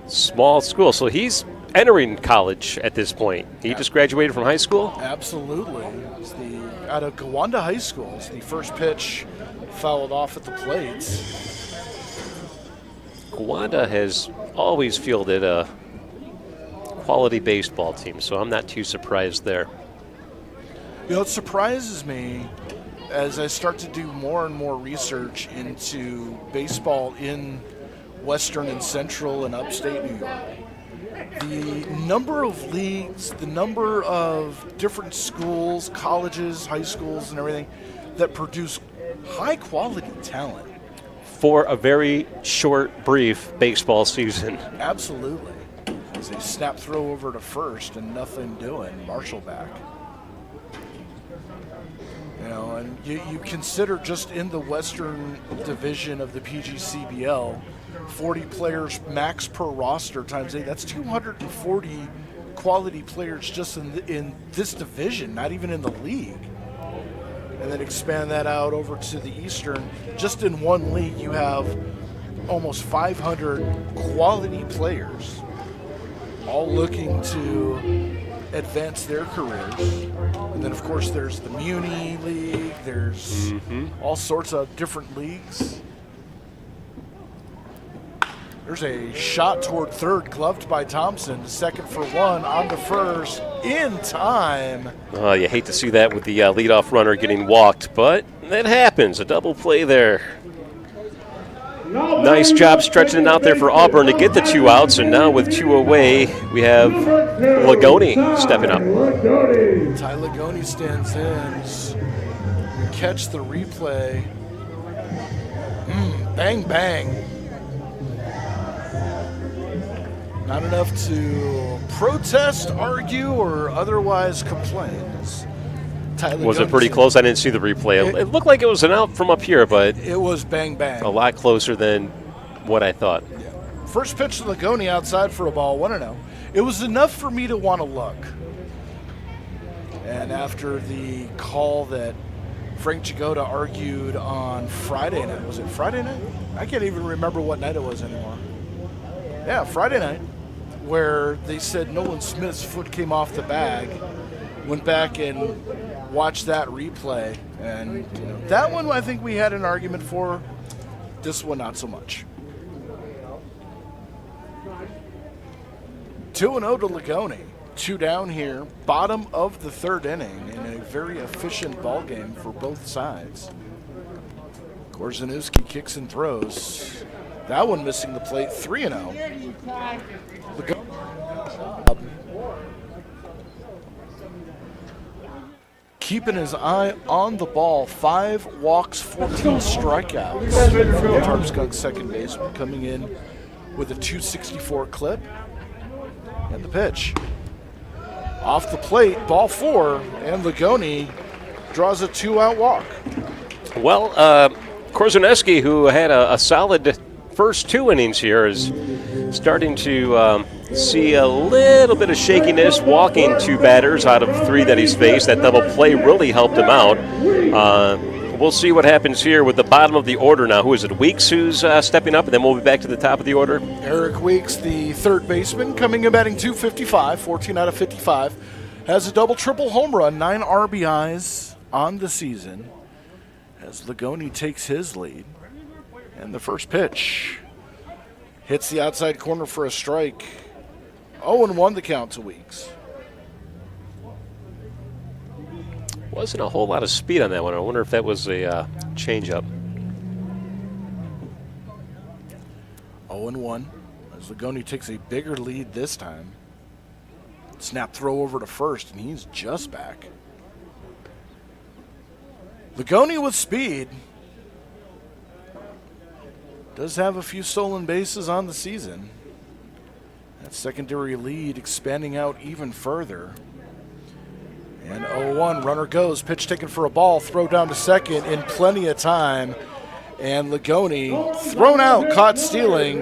Small school, so he's entering college at this point. He just graduated from high school? Absolutely. It's out of Gowanda High School. It's the first pitch fouled off at the plate. Gowanda has always fielded a quality baseball team, so I'm not too surprised there. You know, it surprises me as I start to do more and more research into baseball in Western and Central and upstate New York. The number of leagues, the number of different schools, colleges, high schools, and everything that produce high-quality talent. For a very short, brief baseball season. Absolutely. As a snap throw over to first and nothing doing. Marshall back. You know, and you consider just in the Western Division of the PGCBL, 40 players max per roster times 8. That's 240 quality players just in this division, not even in the league. And then expand that out over to the Eastern. Just in one league, you have almost 500 quality players, all looking to advance their careers. And then, of course, there's the Muni League. There's all sorts of different leagues. There's a shot toward third, gloved by Thompson. Second for 1, on to first, in time. Oh, you hate to see that with the leadoff runner getting walked, but that happens. A double play there. Nice job stretching it out there for Auburn to get the 2 outs, and now with 2 away, we have Lagoni stepping up. Ty Lagoni stands in. We catch the replay. Bang, bang. Not enough to protest, argue, or otherwise complain. Was it pretty close? I didn't see the replay. It looked like it was an out from up here, but it was bang, bang. A lot closer than what I thought. Yeah. First pitch to Lagoni outside for a ball, 1-0. It was enough for me to want to look. And after the call that Frank Jagoda argued on Friday night, was it Friday night? I can't even remember what night it was anymore. Yeah, Friday night, where they said Nolan Smith's foot came off the bag, went back and watched that replay, and that one I think we had an argument for. This one not so much. 2-0 to Lagoni. 2 down here, bottom of the 3rd inning, in a very efficient ball game for both sides. Korzeniewski kicks and throws. That one missing the plate, 3-0. Keeping his eye on the ball, 5 walks, 14 strikeouts. The Tarp Skunks second baseman coming in with a 264 clip. And the pitch. Off the plate, ball 4, and Lagoni draws a 2-out walk. Well, Korzeniewski, who had a solid first 2 innings here, is starting to see a little bit of shakiness, walking 2 batters out of 3 that he's faced. That double play really helped him out. We'll see what happens here with the bottom of the order now. Who is it, Weeks, who's stepping up, and then we'll be back to the top of the order? Eric Weeks, the third baseman, coming in batting .255, 14 out of 55. Has a double-triple home run, 9 RBIs on the season, as Lagoni takes his lead. And the first pitch Hits the outside corner for a strike. 0-1 the count to Weeks. Wasn't a whole lot of speed on that one. I wonder if that was a changeup. 0-1 as Ligoni takes a bigger lead this time. Snap throw over to first, and he's just back. Ligoni with speed. Does have a few stolen bases on the season. That secondary lead expanding out even further. And 0-1, runner goes, pitch taken for a ball, throw down to second in plenty of time. And Ligoni thrown out, caught stealing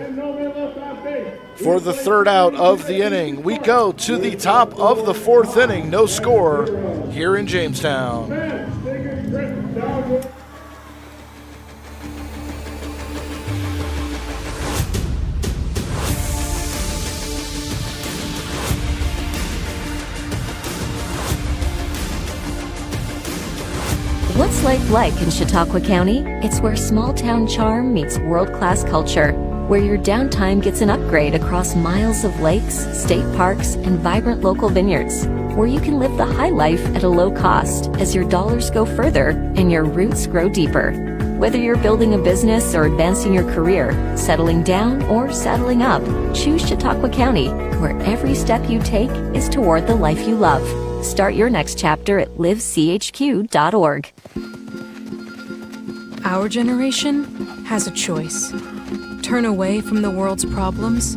for the third out of the inning. We go to the top of the fourth inning, no score here in Jamestown. What's life like in Chautauqua County? It's where small-town charm meets world-class culture, where your downtime gets an upgrade across miles of lakes, state parks, and vibrant local vineyards, where you can live the high life at a low cost as your dollars go further and your roots grow deeper. Whether you're building a business or advancing your career, settling down or settling up, choose Chautauqua County, where every step you take is toward the life you love. Start your next chapter at livechq.org. Our generation has a choice. Turn away from the world's problems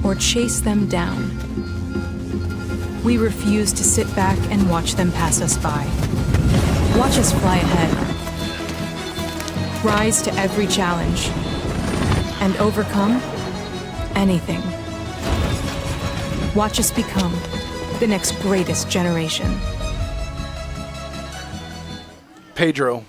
or chase them down. We refuse to sit back and watch them pass us by. Watch us fly ahead. Rise to every challenge and overcome anything. Watch us become the next greatest generation. Pedro.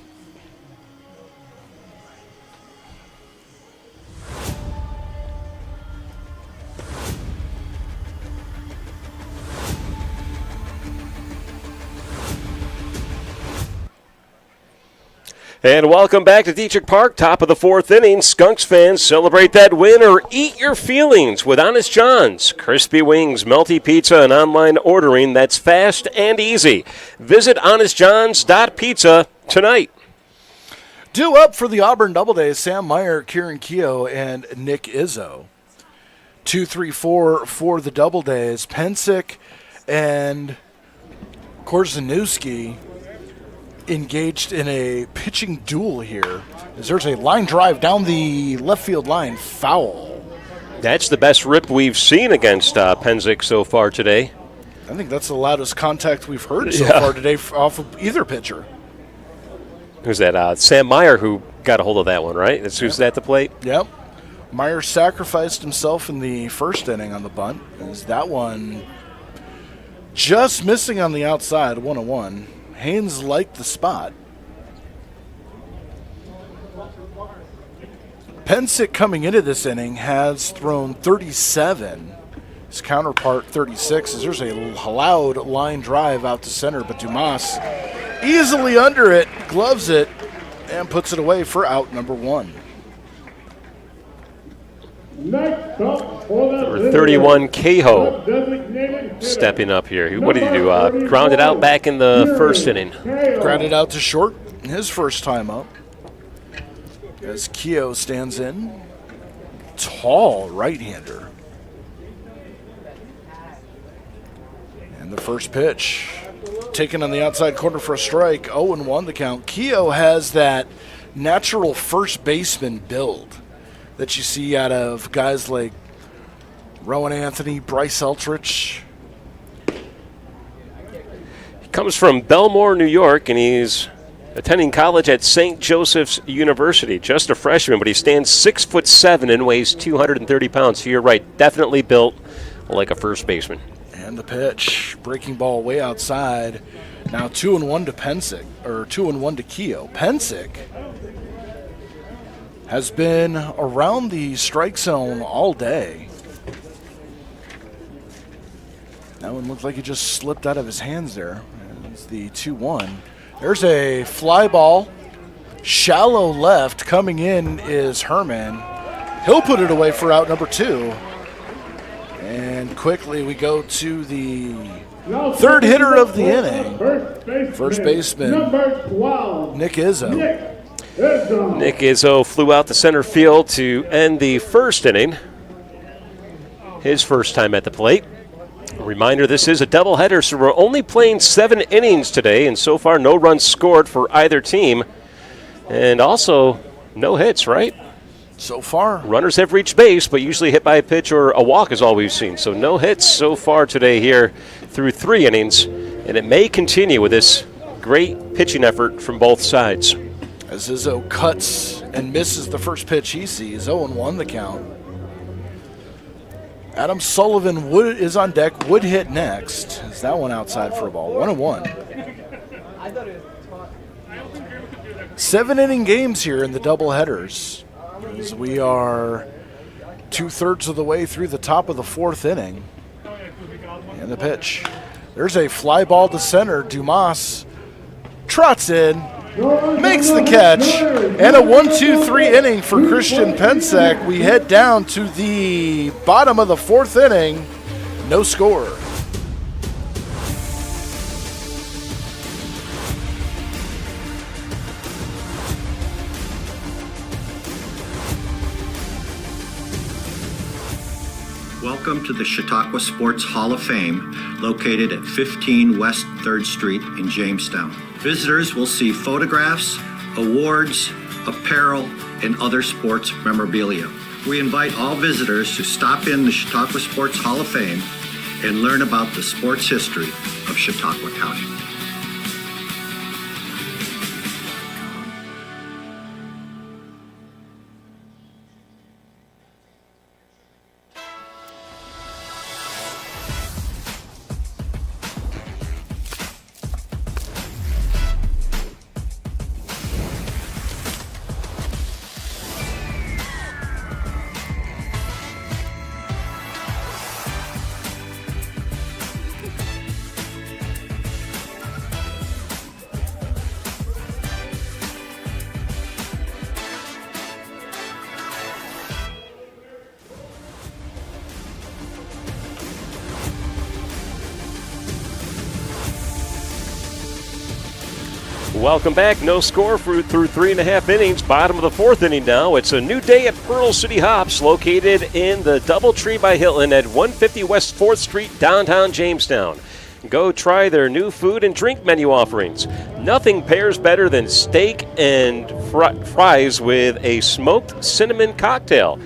And welcome back to Detrick Park, top of the fourth inning. Skunks fans, celebrate that win or eat your feelings with Honest John's. Crispy wings, melty pizza, and online ordering that's fast and easy. Visit honestjohns.pizza tonight. Due up for the Auburn Doubledays, Sam Meyer, Kieran Keogh, and Nick Izzo. 2-3-4 for the Doubledays. Pensick and Korzeniewski engaged in a pitching duel here, as there's a line drive down the left field line, foul. That's the best rip we've seen against Pensick so far today. I think that's the loudest contact we've heard so far today off of either pitcher. Who's that? Sam Meyer, who got a hold of that one, right? That's who's at the plate? Yep. Meyer sacrificed himself in the first inning on the bunt, as that one just missing on the outside, 1-1. Haynes liked the spot. Pensick coming into this inning has thrown 37. His counterpart 36. As there's a loud line drive out to center, but Dumas easily under it, gloves it, and puts it away for out number one. Number 31, Kehoe, stepping up here. What did he do? Grounded out back in the first inning. Grounded out to short his first time up. As Kehoe stands in. Tall right-hander. And the first pitch taken on the outside corner for a strike. 0-1 the count. Kehoe has that natural first baseman build that you see out of guys like Rowan Anthony, Bryce Eltrich. He comes from Belmore, New York, and he's attending college at St. Joseph's University. Just a freshman, but he stands 6'7" and weighs 230 pounds. So you're right, definitely built like a first baseman. And the pitch, breaking ball way outside. Now 2-1 to Pensick, or 2-1 to Kehoe. Pensick has been around the strike zone all day. That one looked like it just slipped out of his hands there. It's the 2-1. There's a fly ball, shallow left. Coming in is Herman. He'll put it away for out number 2. And quickly we go to the third hitter of the inning. First baseman, Nick Izzo. Nick Izzo flew out to center field to end the first inning. His first time at the plate. A reminder, this is a doubleheader, so we're only playing 7 innings today, and so far no runs scored for either team. And also, no hits, right? So far. Runners have reached base, but usually hit by a pitch or a walk is all we've seen. So no hits so far today here through 3 innings, and it may continue with this great pitching effort from both sides. As Izzo cuts and misses the first pitch he sees, 0-1 the count. Adam Sullivan is on deck, would hit next. Is that one outside for a ball? 1-1. 7-inning games here in the doubleheaders. As we are 2/3 of the way through the top of the 4th inning. And the pitch. There's a fly ball to center. Dumas trots in, makes the catch, and a 1-2-3 inning for Christian Pensek. We head down to the bottom of the 4th inning. No score. Welcome to the Chautauqua Sports Hall of Fame, located at 15 West 3rd Street in Jamestown. Visitors will see photographs, awards, apparel, and other sports memorabilia. We invite all visitors to stop in the Chautauqua Sports Hall of Fame and learn about the sports history of Chautauqua County. Welcome back. No score through 3.5 innings. Bottom of the 4th inning now. It's a new day at Pearl City Hops, located in the Doubletree by Hilton at 150 West 4th Street, downtown Jamestown. Go try their new food and drink menu offerings. Nothing pairs better than steak and fries with a smoked cinnamon cocktail.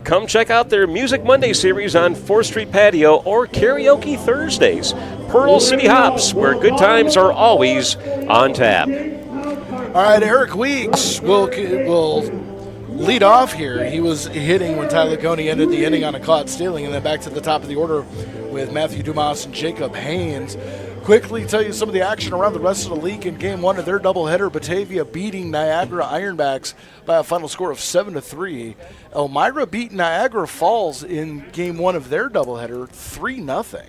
Come check out their Music Monday series on 4th Street Patio or Karaoke Thursdays. Pearl City Hops, where good times are always on tap. All right, Eric Weeks will lead off here. He was hitting when Tyler Coney ended the inning on a caught stealing, and then back to the top of the order with Matthew Dumas and Jacob Haynes. Quickly tell you some of the action around the rest of the league in Game 1 of their doubleheader. Batavia beating Niagara Ironbacks by a final score of 7-3. Elmira beat Niagara Falls in Game 1 of their doubleheader 3-0.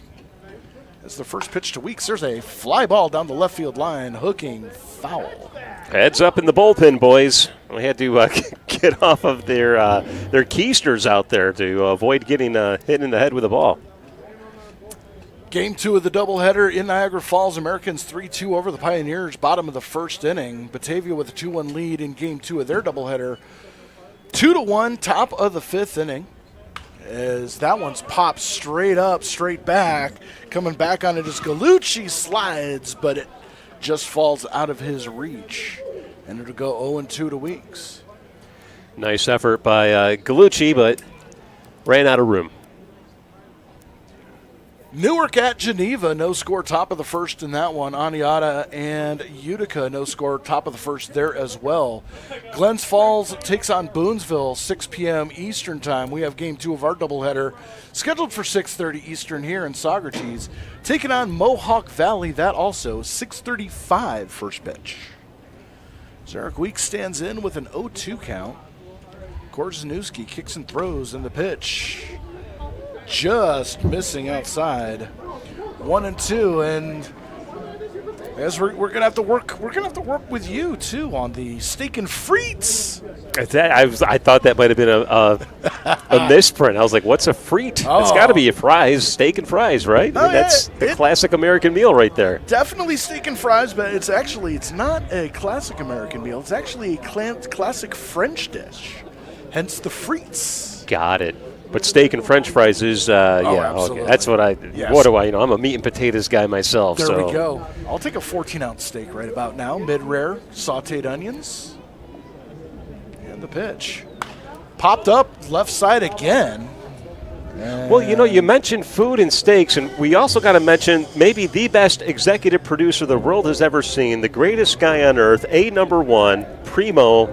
As the first pitch to Weeks, there's a fly ball down the left field line, hooking foul. Heads up in the bullpen, boys. We had to get off of their keisters out there to avoid getting hit in the head with a ball. Game 2 of the doubleheader in Niagara Falls. Americans 3-2 over the Pioneers, bottom of the 1st inning. Batavia with a 2-1 lead in Game 2 of their doubleheader. 2-1, top of the 5th inning. As that one's popped straight up, straight back. Coming back on it as Gallucci slides, but it just falls out of his reach. And it'll go 0-2 to Weeks. Nice effort by Gallucci, but ran out of room. Newark at Geneva, no score, top of the 1st in that one. Aniata and Utica, no score, top of the 1st there as well. Glens Falls takes on Boonesville, 6 p.m. Eastern time. We have Game 2 of our doubleheader scheduled for 6:30 Eastern here in Saugerties. Taking on Mohawk Valley, that also 6:35 first pitch. Eric Weeks stands in with an 0-2 count. Korzeniewski kicks and throws in the pitch. Just missing outside. 1-2, and As we're gonna have to work with you too on the steak and frites. I thought that might have been a misprint. I was like, "What's a frite?" Oh. It's got to be a fries, steak and fries, right? Oh, That's the classic American meal right there. Definitely steak and fries, but it's not a classic American meal. It's actually a classic French dish, hence the frites. Got it. But steak and French fries is, absolutely. okay. That's what Yes. what do I, I'm a meat and potatoes guy myself. There so. we go. I'll take a 14-ounce steak right about now, mid-rare, sautéed onions, and the pitch. Popped up left side again. Well, you mentioned food and steaks, and we also got to mention maybe the best executive producer the world has ever seen, the greatest guy on earth, #1, Primo,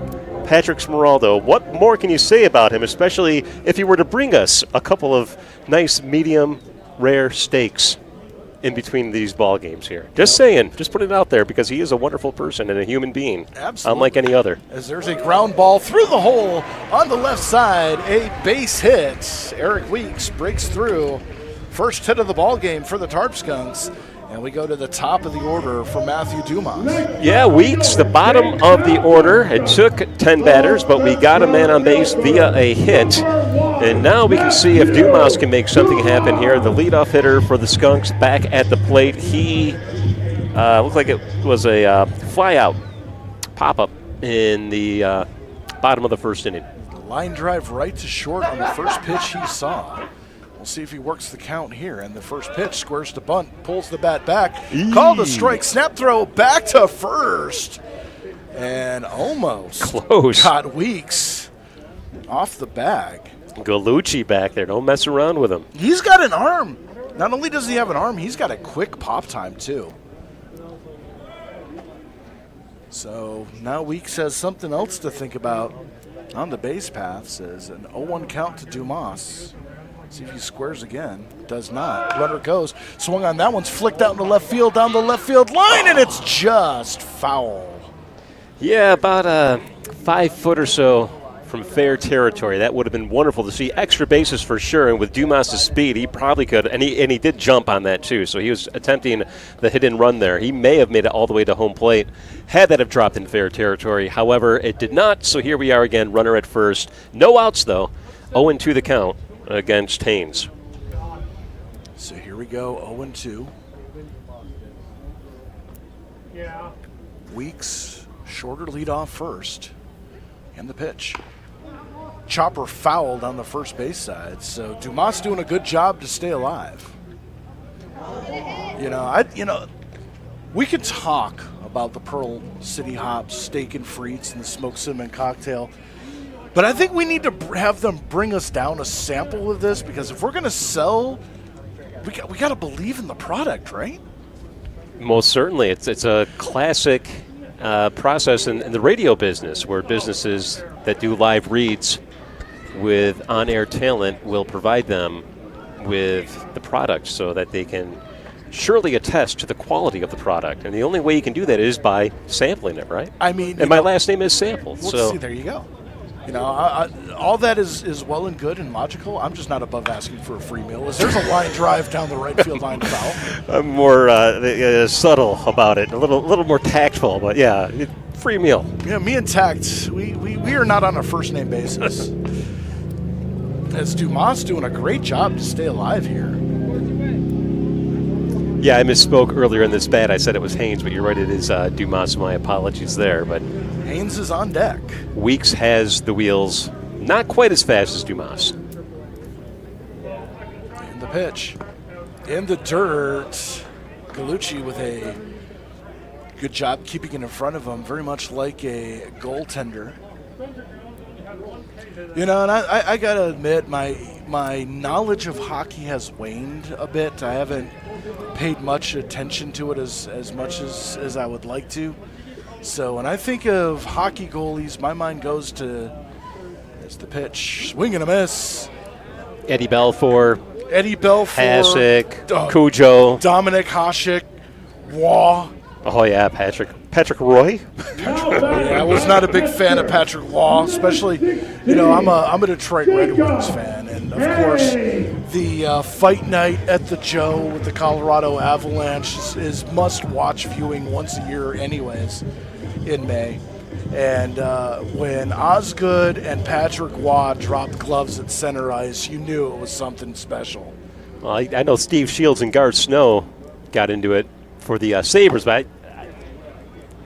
Patrick Smeraldo. What more can you say about him, especially if he were to bring us a couple of nice medium rare steaks in between these ball games here? Just saying, just put it out there because he is a wonderful person and a human being, Absolutely. unlike any other. As there's a ground ball through the hole on the left side, a base hit. Eric Weeks breaks through. First hit of the ball game for the Tarp Skunks. And we go to the top of the order for Matthew Dumas. Yeah, Weeks, the bottom of the order. It took 10 batters, but we got a man on base via a hit. And now we can see if Dumas can make something happen here. The leadoff hitter for the Skunks back at the plate. He looked like it was a fly-out pop-up in the bottom of the first inning. Line drive right to short on the first pitch he saw. We'll see if he works the count here. And the first pitch squares to bunt, pulls the bat back. Called a strike, snap throw back to first. And almost close. Got Weeks off the bag. Gallucci back there. Don't mess around with him. He's got an arm. Not only does he have an arm, he's got a quick pop time too. So now Weeks has something else to think about on the base paths. As an 0-1 count to Dumas. See if he squares again. Does not. Runner goes. Swung on that one's flicked out into left field, down the left field line, and it's just foul. Yeah, about 5 foot or so from fair territory. That would have been wonderful to see. Extra bases for sure, and with Dumas' speed, he probably could. And he did jump on that too, so he was attempting the hit and run there. He may have made it all the way to home plate had that have dropped in fair territory. However, it did not, so here we are again, runner at first. No outs, though. 0-2 the count against Haynes. So here we go, 0-2. Yeah. Weeks, shorter lead off first. And the pitch. Chopper fouled on the first base side, so Dumas doing a good job to stay alive. We could talk about the Pearl City Hops, steak and frites, and the smoked cinnamon cocktail. But I think we need to have them bring us down a sample of this, because if we're going to sell, we got to believe in the product, right? Most certainly. It's a classic process in the radio business, where businesses that do live reads with on-air talent will provide them with the product so that they can surely attest to the quality of the product. And the only way you can do that is by sampling it, right? I mean, and my last name is Sample. Well, so see, there you go. All that is well and good and logical. I'm just not above asking for a free meal. There's a line drive down the right field line foul. I'm more subtle about it, a little more tactful, but yeah, free meal. Yeah, me and Tact, we are not on a first name basis. As Dumas doing a great job to stay alive here. Yeah, I misspoke earlier in this bat. I said it was Haynes, but you're right, it is Dumas. My apologies there. But Haynes is on deck. Weeks has the wheels, not quite as fast as Dumas. And the pitch. In the dirt. Gallucci with a good job keeping it in front of him, very much like a goaltender. And I got to admit, my knowledge of hockey has waned a bit. I haven't paid much attention to it as much as I would like to. So when I think of hockey goalies, my mind goes to, as the pitch, swing and a miss. Eddie Belfour, Hasek, Cujo, Dominic Hasek, Waugh. Oh yeah, Patrick Roy. I was not a big fan of Patrick Waugh, especially, I'm a Detroit Red Wings fan, and of course, the fight night at the Joe with the Colorado Avalanche is must-watch viewing once a year anyways in May. And when Osgood and Patrick Waugh dropped gloves at center ice, you knew it was something special. Well, I know Steve Shields and Garth Snow got into it for the Sabres, but I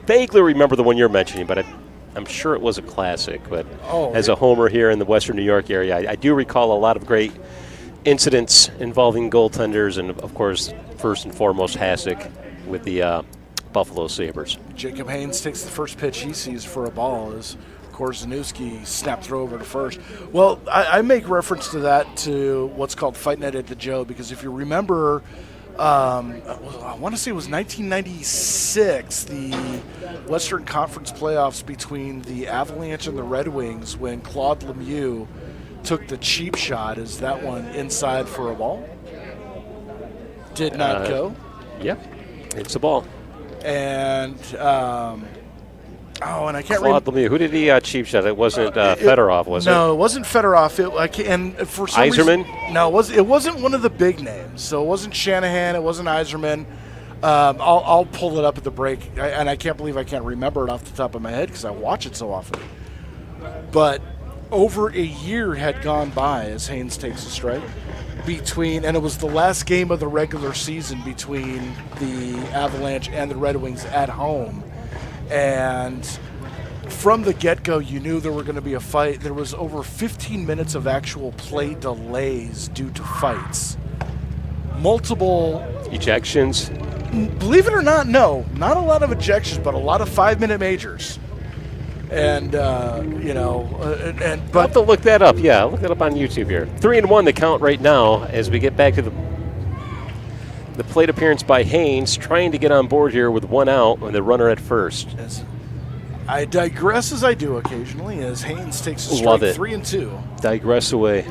vaguely remember the one you're mentioning, but I'm sure it was a classic. But as a homer here in the Western New York area, I do recall a lot of great incidents involving goaltenders, and, of course, first and foremost, Hasek with the Buffalo Sabres. Jacob Haynes takes the first pitch he sees for a ball as Korzeniowski snapped throw over to first. Well, I make reference to that to what's called Fight Night at the Joe, because if you remember, I want to say it was 1996, the Western Conference playoffs between the Avalanche and the Red Wings, when Claude Lemieux took the cheap shot. Is that one inside for a ball? Did not go. Yep, it's a ball. And and I can't Claude Lemieux. Who did he cheap shot? It wasn't Fedorov, was it? No, it wasn't Fedorov. And for some Yzerman? reason, no, it wasn't one of the big names. So it wasn't Shanahan. It wasn't Yzerman. I'll pull it up at the break, and I can't believe I can't remember it off the top of my head because I watch it so often. But over a year had gone by as Haynes takes a strike and it was the last game of the regular season between the Avalanche and the Red Wings at home. And from the get-go, you knew there were going to be a fight. There was over 15 minutes of actual play delays due to fights. Multiple ejections. Believe it or not, no. Not a lot of ejections, but a lot of 5-minute majors. And, I'll have to look that up. Yeah, look that up on YouTube here. 3-1 the count right now as we get back to the plate appearance by Haynes, trying to get on board here with one out and the runner at first. I digress as I do occasionally as Haynes takes a strike. 3-2. Digress away.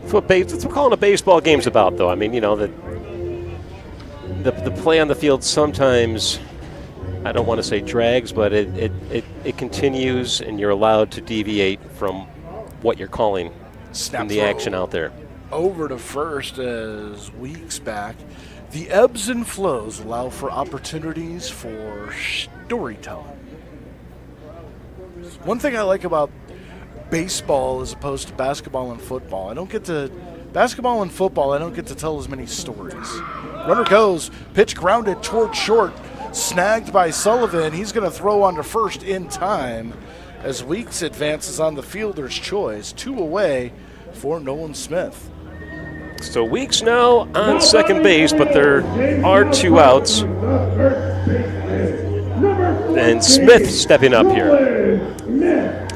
That's what we're calling a baseball game's about, though. I mean, the play on the field sometimes, I don't want to say drags, but it continues, and you're allowed to deviate from what you're calling in the action out there. Over to first as Weeks back. The ebbs and flows allow for opportunities for storytelling. One thing I like about baseball as opposed to basketball and football, basketball and football, I don't get to tell as many stories. Runner goes, pitch grounded toward short, snagged by Sullivan. He's going to throw on to first in time as Weeks advances on the fielder's choice. 2 away for Nolan Smith. So Weeks now on second base, but there are 2 outs. And Smith stepping up here.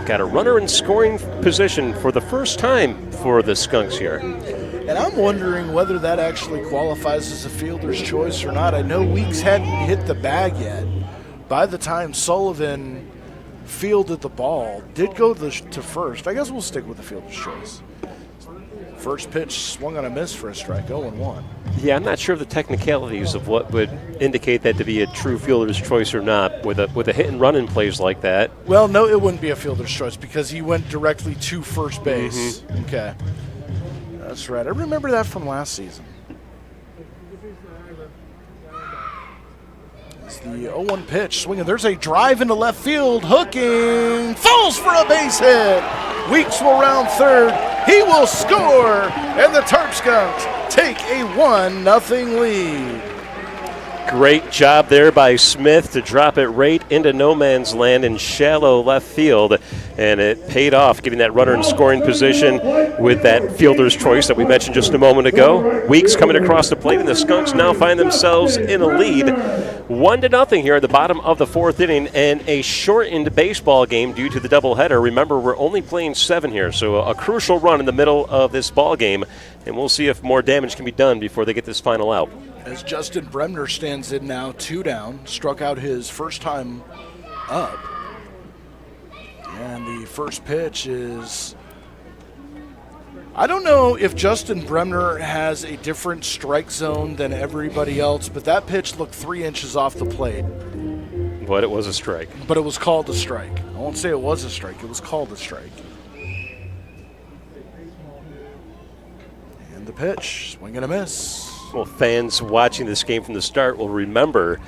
Got a runner in scoring position for the first time for the Skunks here. And I'm wondering whether that actually qualifies as a fielder's choice or not. I know Weeks hadn't hit the bag yet. By the time Sullivan fielded the ball, did go to first. I guess we'll stick with the fielder's choice. First pitch swung on a miss for a strike, 0-1. Yeah, I'm not sure of the technicalities of what would indicate that to be a true fielder's choice or not with a hit and run in plays like that. Well, no, it wouldn't be a fielder's choice because he went directly to first base. Mm-hmm. Okay. That's right. I remember that from last season. It's the 0-1 pitch swinging. There's a drive into left field. Hooking. Falls for a base hit. Weeks will round third. He will score. And the Tarp Skunks take a 1-0 lead. Great job there by Smith to drop it right into no man's land in shallow left field. And it paid off, getting that runner in scoring position with that fielder's choice that we mentioned just a moment ago. Weeks coming across the plate, and the Skunks now find themselves in a lead. 1-0 here at the bottom of the 4th inning, and a shortened baseball game due to the doubleheader. Remember, we're only playing 7 here, so a crucial run in the middle of this ball game, and we'll see if more damage can be done before they get this final out. As Justin Bremner stands in now, 2 down, struck out his first time up. And the first pitch is, I don't know if Justin Bremner has a different strike zone than everybody else, but that pitch looked 3 inches off the plate. But it was a strike. But it was called a strike. I won't say it was a strike. It was called a strike. pitch, swing and a miss. Well, fans watching this game from the start will remember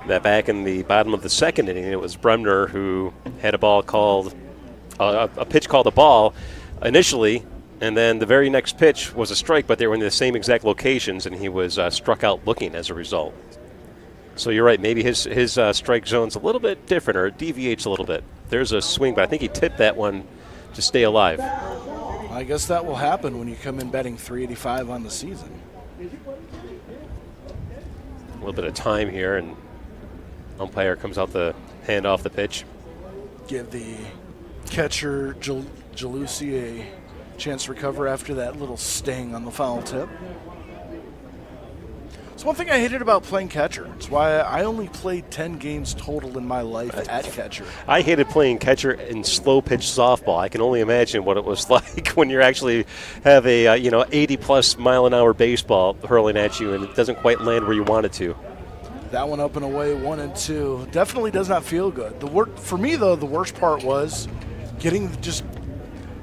that back in the bottom of the second inning, it was Bremner who had a ball called, a pitch called a ball initially, and then the very next pitch was a strike, but they were in the same exact locations, and he was struck out looking as a result. So you're right, maybe his strike zone's a little bit different, or it deviates a little bit. There's a swing, but I think he tipped that one to stay alive. I guess that will happen when you come in betting 385 on the season. A little bit of time here, and umpire comes out the hand off the pitch. Give the catcher Jalusi a chance to recover after that little sting on the foul tip. It's one thing I hated about playing catcher. It's why I only played 10 games total in my life at catcher. I hated playing catcher in slow pitch softball. I can only imagine what it was like when you actually have a 80-plus mile an hour baseball hurling at you and it doesn't quite land where you want it to. That one up and away, 1-2. Definitely does not feel good. For me, though, the worst part was getting just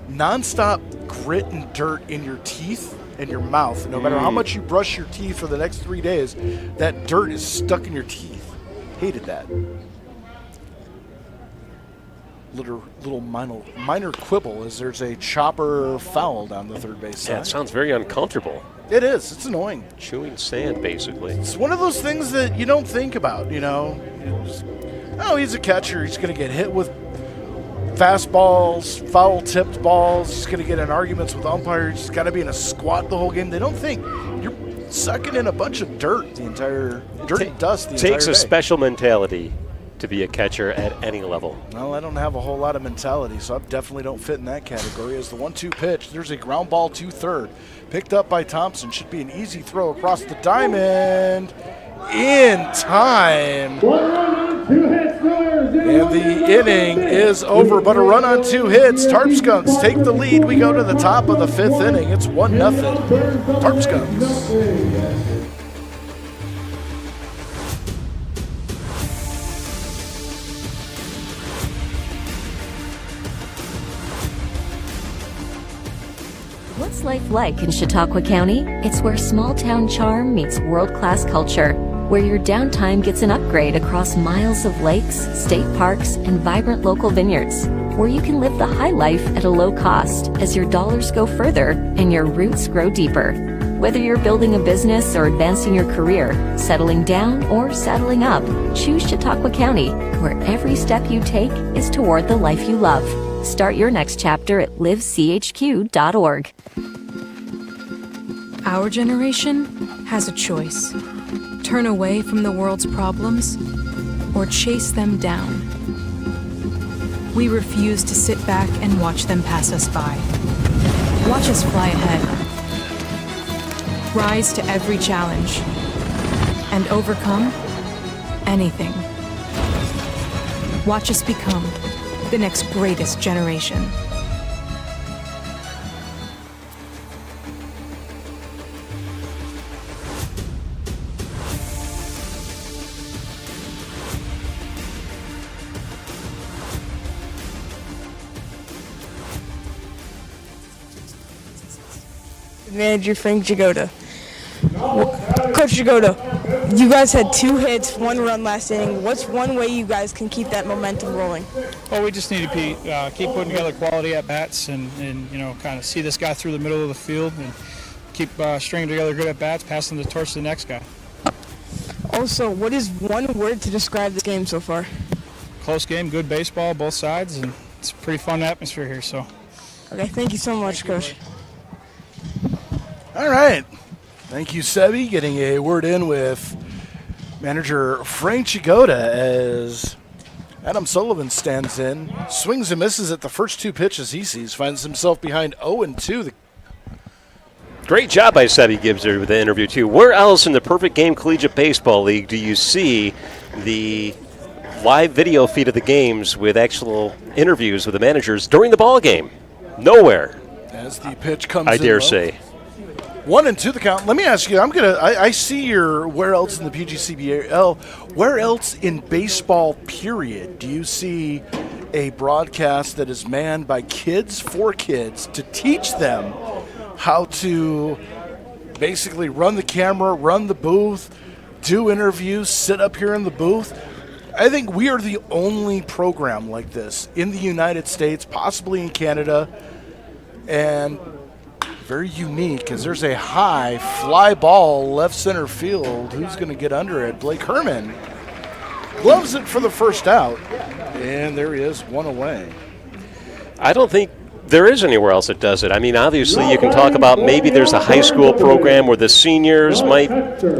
nonstop grit and dirt in your teeth and your mouth. No matter how much you brush your teeth for the next 3 days, that dirt is stuck in your teeth. Hated that. Little minor quibble is there's a chopper foul down the third base side. Yeah, it sounds very uncomfortable. It is. It's annoying. Chewing sand, basically. It's one of those things that you don't think about, he's a catcher. He's going to get hit with fastballs, foul-tipped balls. He's going to get in arguments with umpires. He's got to be in a squat the whole game. They don't think you're sucking in a bunch of dirt and dust the entire day. Takes a special mentality to be a catcher at any level. Well, I don't have a whole lot of mentality, so I definitely don't fit in that category. As the 1-2 pitch, there's a ground ball to third. Picked up by Thompson. Should be an easy throw across the diamond. In time. And the inning is over, but a run on 2 hits. Tarp Skunks take the lead. We go to the top of the 5th inning. It's 1-0. Tarp Skunks. What's life like in Chautauqua County? It's where small-town charm meets world-class culture, where your downtime gets an upgrade across miles of lakes, state parks, and vibrant local vineyards, where you can live the high life at a low cost as your dollars go further and your roots grow deeper. Whether you're building a business or advancing your career, settling down or settling up, choose Chautauqua County, where every step you take is toward the life you love. Start your next chapter at livechq.org. Our generation has a choice. Turn away from the world's problems or chase them down. We refuse to sit back and watch them pass us by. Watch us fly ahead. Rise to every challenge and overcome anything. Watch us become the next greatest generation. Manager Frank Jagoda. Coach Jagoda, you guys had 2 hits, 1 run last inning. What's one way you guys can keep that momentum rolling? Well, we just need to keep putting together quality at-bats and kind of see this guy through the middle of the field and keep stringing together good at-bats, passing the torch to the next guy. Also, what is one word to describe this game so far? Close game, good baseball, both sides, and it's a pretty fun atmosphere here. So. Okay, thank you so much, Coach. All right. Thank you, Sebi, getting a word in with manager Frank Jagoda as Adam Sullivan stands in, swings and misses at the first 2 pitches he sees, finds himself behind 0-2. Great job by Sebi Gibbs there with the interview, too. Where else in the Perfect Game Collegiate Baseball League do you see the live video feed of the games with actual interviews with the managers during the ball game? Nowhere. As the pitch comes in, I dare say. 1-2 the count. Let me ask you, I see your where else in the PGCBL, where else in baseball period do you see a broadcast that is manned by kids for kids to teach them how to basically run the camera, run the booth, do interviews, sit up here in the booth. I think we are the only program like this in the United States, possibly in Canada, and very unique as there's a high fly ball left center field. Who's going to get under it? Blake Herman gloves it for the first out, and there he is, one away. I don't think there is anywhere else that does it. I mean, obviously you can talk about maybe there's a high school program where the seniors might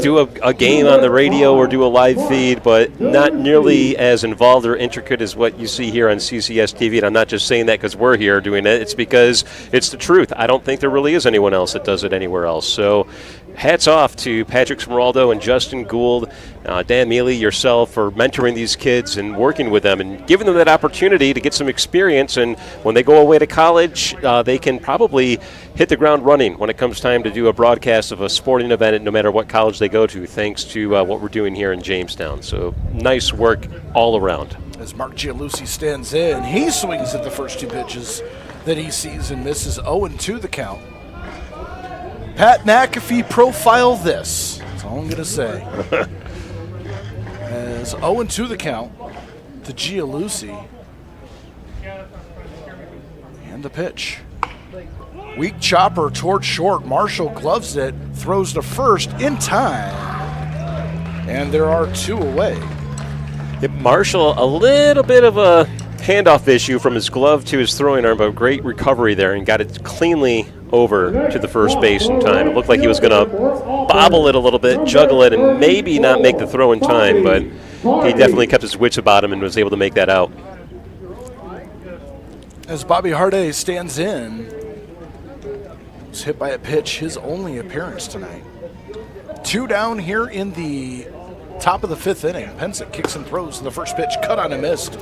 do a game on the radio or do a live feed, but not nearly as involved or intricate as what you see here on CCS-TV. And I'm not just saying that because we're here doing it. It's because it's the truth. I don't think there really is anyone else that does it anywhere else. So hats off to Patrick Smeraldo and Justin Gould, Dan Mealy, yourself, for mentoring these kids and working with them and giving them that opportunity to get some experience. And when they go away to college, they can probably hit the ground running when it comes time to do a broadcast of a sporting event, no matter what college they go to, thanks to what we're doing here in Jamestown. So nice work all around. As Mark Gialucci stands in, he swings at the first two pitches that he sees and misses. 0-2 the count. Pat McAfee profile this. That's all I'm going to say. As 0-2 the count to Gialucci. And the pitch. Weak chopper toward short. Marshall gloves it, throws to first in time. And there are two away. Marshall, a little bit of a handoff issue from his glove to his throwing arm, but great recovery there and got it cleanly over to the first base in time. It looked like he was going to bobble it a little bit, juggle it, and maybe not make the throw in time, but he definitely kept his wits about him and was able to make that out. As Bobby Harday stands in, was hit by a pitch, his only appearance tonight. Two down here in the top of the fifth inning. Pensick kicks and throws the first pitch, cut on and missed.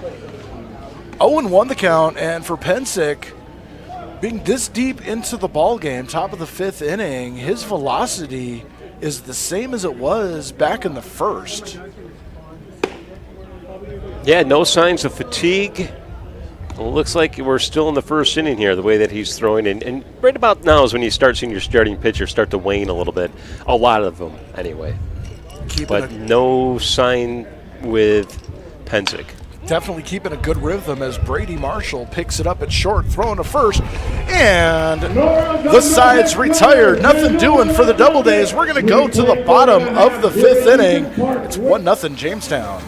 0-1 the count, and for Pensick, being this deep into the ball game, top of the fifth inning, his velocity is the same as it was back in the first. Yeah, no signs of fatigue. It looks like we're still in the first inning here, the way that he's throwing. And right about now is when you start seeing your starting pitchers start to wane a little bit. A lot of them, anyway. But no sign with Pensick. Definitely keeping a good rhythm as Brady Marshall picks it up at short, throwing to first, and the side's retired. Nothing doing for the Doubledays. We're going to go to the bottom of the fifth inning. It's 1-0 Jamestown.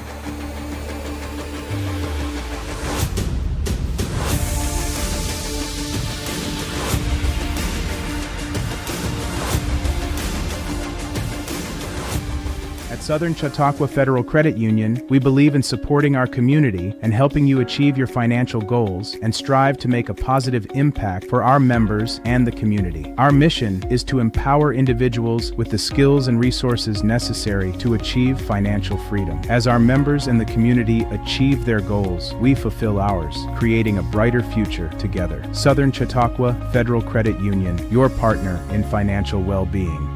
At Southern Chautauqua Federal Credit Union, we believe in supporting our community and helping you achieve your financial goals and strive to make a positive impact for our members and the community. Our mission is to empower individuals with the skills and resources necessary to achieve financial freedom. As our members and the community achieve their goals, we fulfill ours, creating a brighter future together. Southern Chautauqua Federal Credit Union, your partner in financial well-being.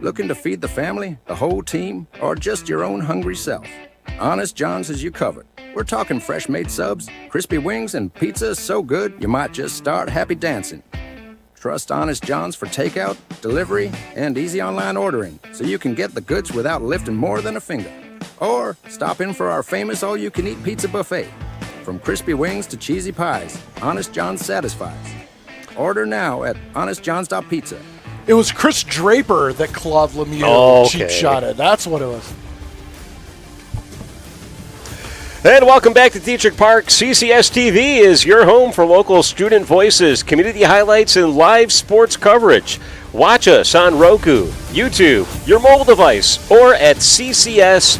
Looking to feed the family, the whole team, or just your own hungry self? Honest John's has you covered. We're talking fresh-made subs, crispy wings, and pizza so good you might just start happy dancing. Trust Honest John's for takeout, delivery, and easy online ordering so you can get the goods without lifting more than a finger. Or stop in for our famous all-you-can-eat pizza buffet. From crispy wings to cheesy pies, Honest John's satisfies. Order now at honestjohns.pizza. It was Chris Draper that Claude Lemieux cheap shotted. That's what it was. And welcome back to Detrick Park. CCS-TV is your home for local student voices, community highlights, and live sports coverage. Watch us on Roku, YouTube, your mobile device, or at ccs-tv.com.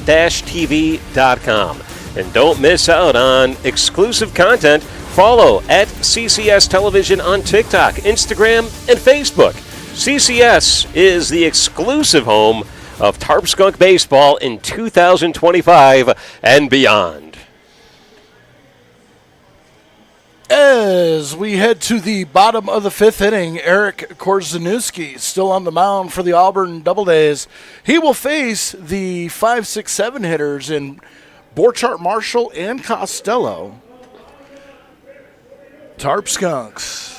And don't miss out on exclusive content. Follow at CCS Television on TikTok, Instagram, and Facebook. CCS is the exclusive home of Tarp Skunk baseball in 2025 and beyond. As we head to the bottom of the fifth inning, Eric Korzeniewski still on the mound for the Auburn Doubledays. He will face the 5, 6, 7 hitters in Borchardt, Marshall, and Costello. Tarp Skunks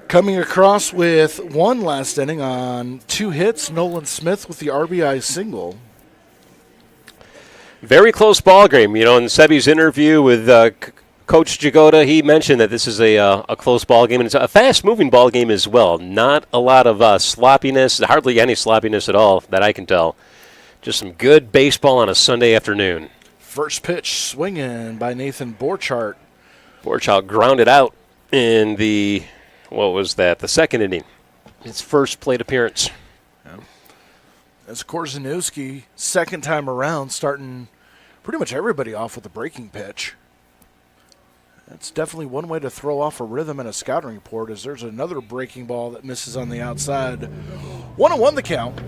Coming across with one last inning on 2 hits, Nolan Smith with the RBI single. Very close ball game. In Sebi's interview with Coach Jagoda, he mentioned that this is a close ball game, and it's a fast-moving ball game as well. Not a lot of sloppiness, hardly any sloppiness at all that I can tell. Just some good baseball on a Sunday afternoon. First pitch swinging by Nathan Borchardt. Borchardt grounded out in the second inning. His first plate appearance. Yeah. As Korzeniowski, second time around, starting pretty much everybody off with a breaking pitch. That's definitely one way to throw off a rhythm in a scouting report, as there's another breaking ball that misses on the outside. 1-1 the count.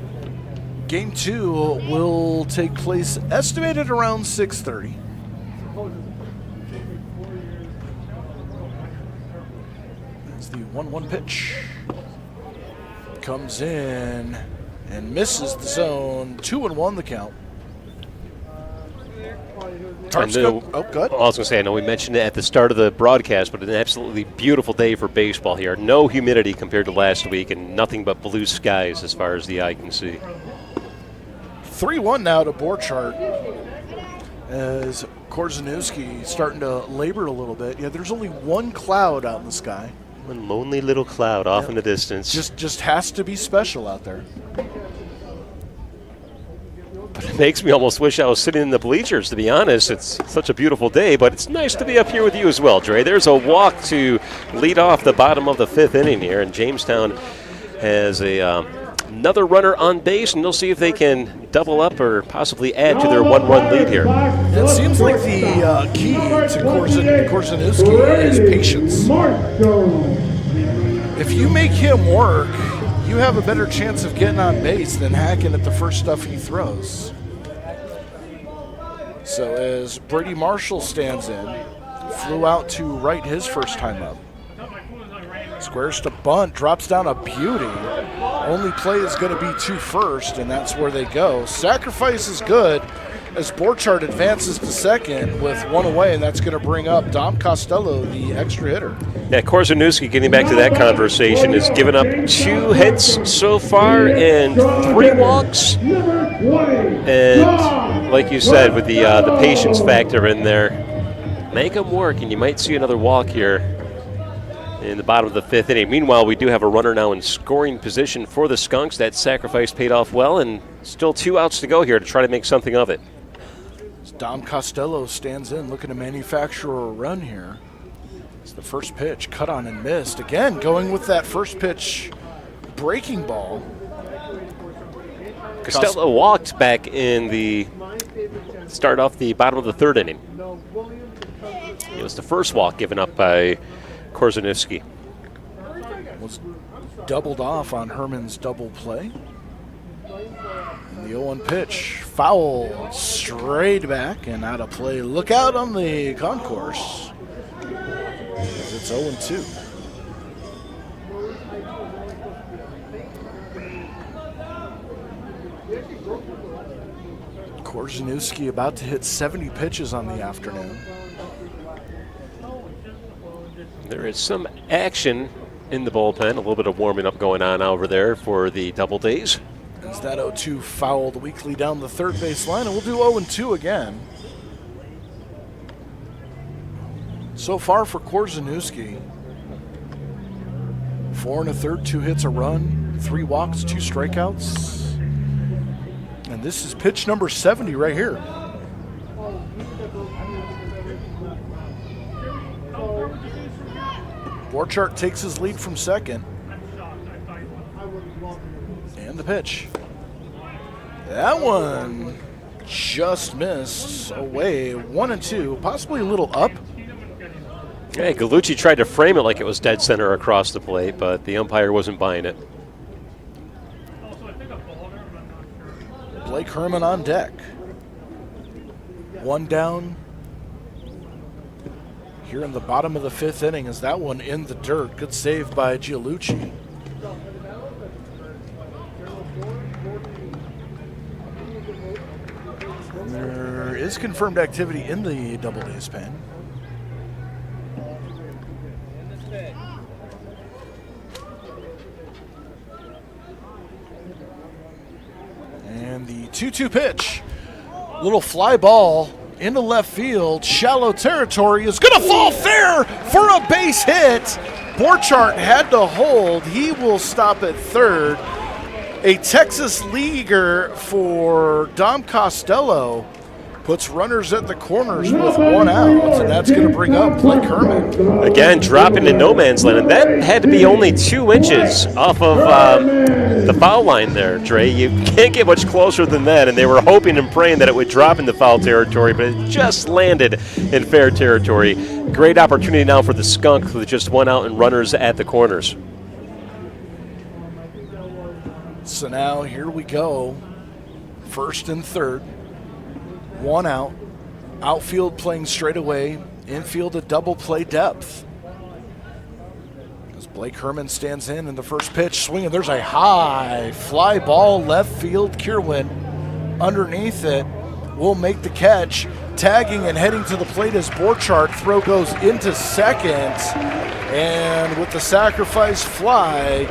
Game 2 will take place estimated around 6:30. That's the 1-1 pitch. Comes in and misses the zone. 2-1 the count. Good. Oh, good. I was going to say, I know we mentioned it at the start of the broadcast, but an absolutely beautiful day for baseball here. No humidity compared to last week, and nothing but blue skies as far as the eye can see. 3-1 now to Borchardt, as Korzeniowski starting to labor a little bit. Yeah, there's only one cloud out in the sky. One lonely little cloud off in the distance. Just has to be special out there. But it makes me almost wish I was sitting in the bleachers, to be honest. It's such a beautiful day, but it's nice to be up here with you as well, Dre. There's a walk to lead off the bottom of the 5th inning here, and Jamestown has another runner on base, and they'll see if they can double up or possibly add to their 1-run lead here. It seems like the key to Korzeniowski is patience. If you make him work, you have a better chance of getting on base than hacking at the first stuff he throws. So as Brady Marshall stands in, flew out to right his first time up. Squares to bunt, drops down a beauty. Only play is going to be 2 first, and that's where they go. Sacrifice is good as Borchardt advances to second with 1 away, and that's going to bring up Dom Costello, the extra hitter. Yeah, Korzeniowski, getting back to that conversation, has given up 2 hits so far and 3 walks. And like you said, with the patience factor in there, make them work, and you might see another walk here in the bottom of the 5th inning. Meanwhile, we do have a runner now in scoring position for the Skunks. That sacrifice paid off well, and still 2 outs to go here to try to make something of it. Dom Costello stands in, looking to manufacture a run here. It's the first pitch, cut on and missed. Again, going with that first pitch breaking ball. Costello walked back in the start off the bottom of the 3rd inning. It was the first walk given up by Korzeniowski. Was doubled off on Herman's double play. And the 0-1 pitch, foul, straight back and out of play. Look out on the concourse, as it's 0-2. Korzeniowski about to hit 70 pitches on the afternoon. There is some action in the bullpen, a little bit of warming up going on over there for the Doubledays. As that 0-2 fouled weakly down the third base line, and we'll do 0-2 again. So far for Korzeniowski, 4 1/3, 2 hits, a run, 3 walks, 2 strikeouts. And this is pitch number 70 right here. Borchardt takes his lead from second. And the pitch. That one just missed away. 1-2, possibly a little up. Yeah, Gallucci tried to frame it like it was dead center across the plate, but the umpire wasn't buying it. Blake Herman on deck. 1 down here in the bottom of the 5th inning. Is that one in the dirt? Good save by Gialucci. There is confirmed activity in the Doubledays pen. 2-2 pitch. Little fly ball into left field. Shallow territory is going to fall fair for a base hit. Borchardt had to hold. He will stop at third. A Texas leaguer for Dom Costello puts runners at the corners with one out, and that's going to bring up Blake Herman. Again, dropping to no man's land, and that had to be only 2 inches off of the foul line there, Dre. You can't get much closer than that, and they were hoping and praying that it would drop into foul territory, but it just landed in fair territory. Great opportunity now for the Skunk with just one out and runners at the corners. So now here we go, first and third. One out. Outfield playing straight away. Infield a double play depth. As Blake Herman stands in the first pitch, swinging. There's a high fly ball left field. Kierwin underneath it will make the catch. Tagging and heading to the plate as Borchardt. Throw goes into second. And with the sacrifice fly,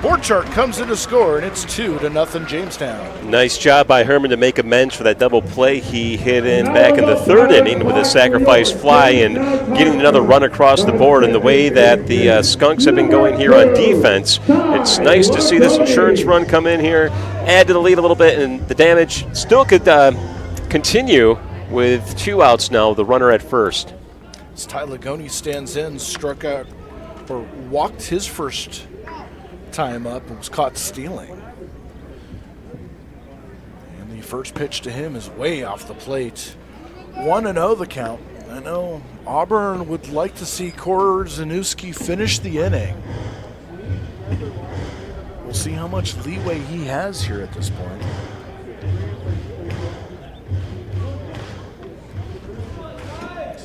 Borchardt comes in to score, and it's 2-0 Jamestown. Nice job by Herman to make amends for that double play he hit in back in the third inning with a sacrifice fly and getting another run across the board. And the way that the Skunks have been going here on defense, it's nice to see this insurance run come in here, add to the lead a little bit, and the damage still could continue with 2 outs now, the runner at first. As Ty Lagoni stands in, struck out, or walked his first time up and was caught stealing. And the first pitch to him is way off the plate. 1-0 the count. I know Auburn would like to see Korzeniowski finish the inning. We'll see how much leeway he has here at this point.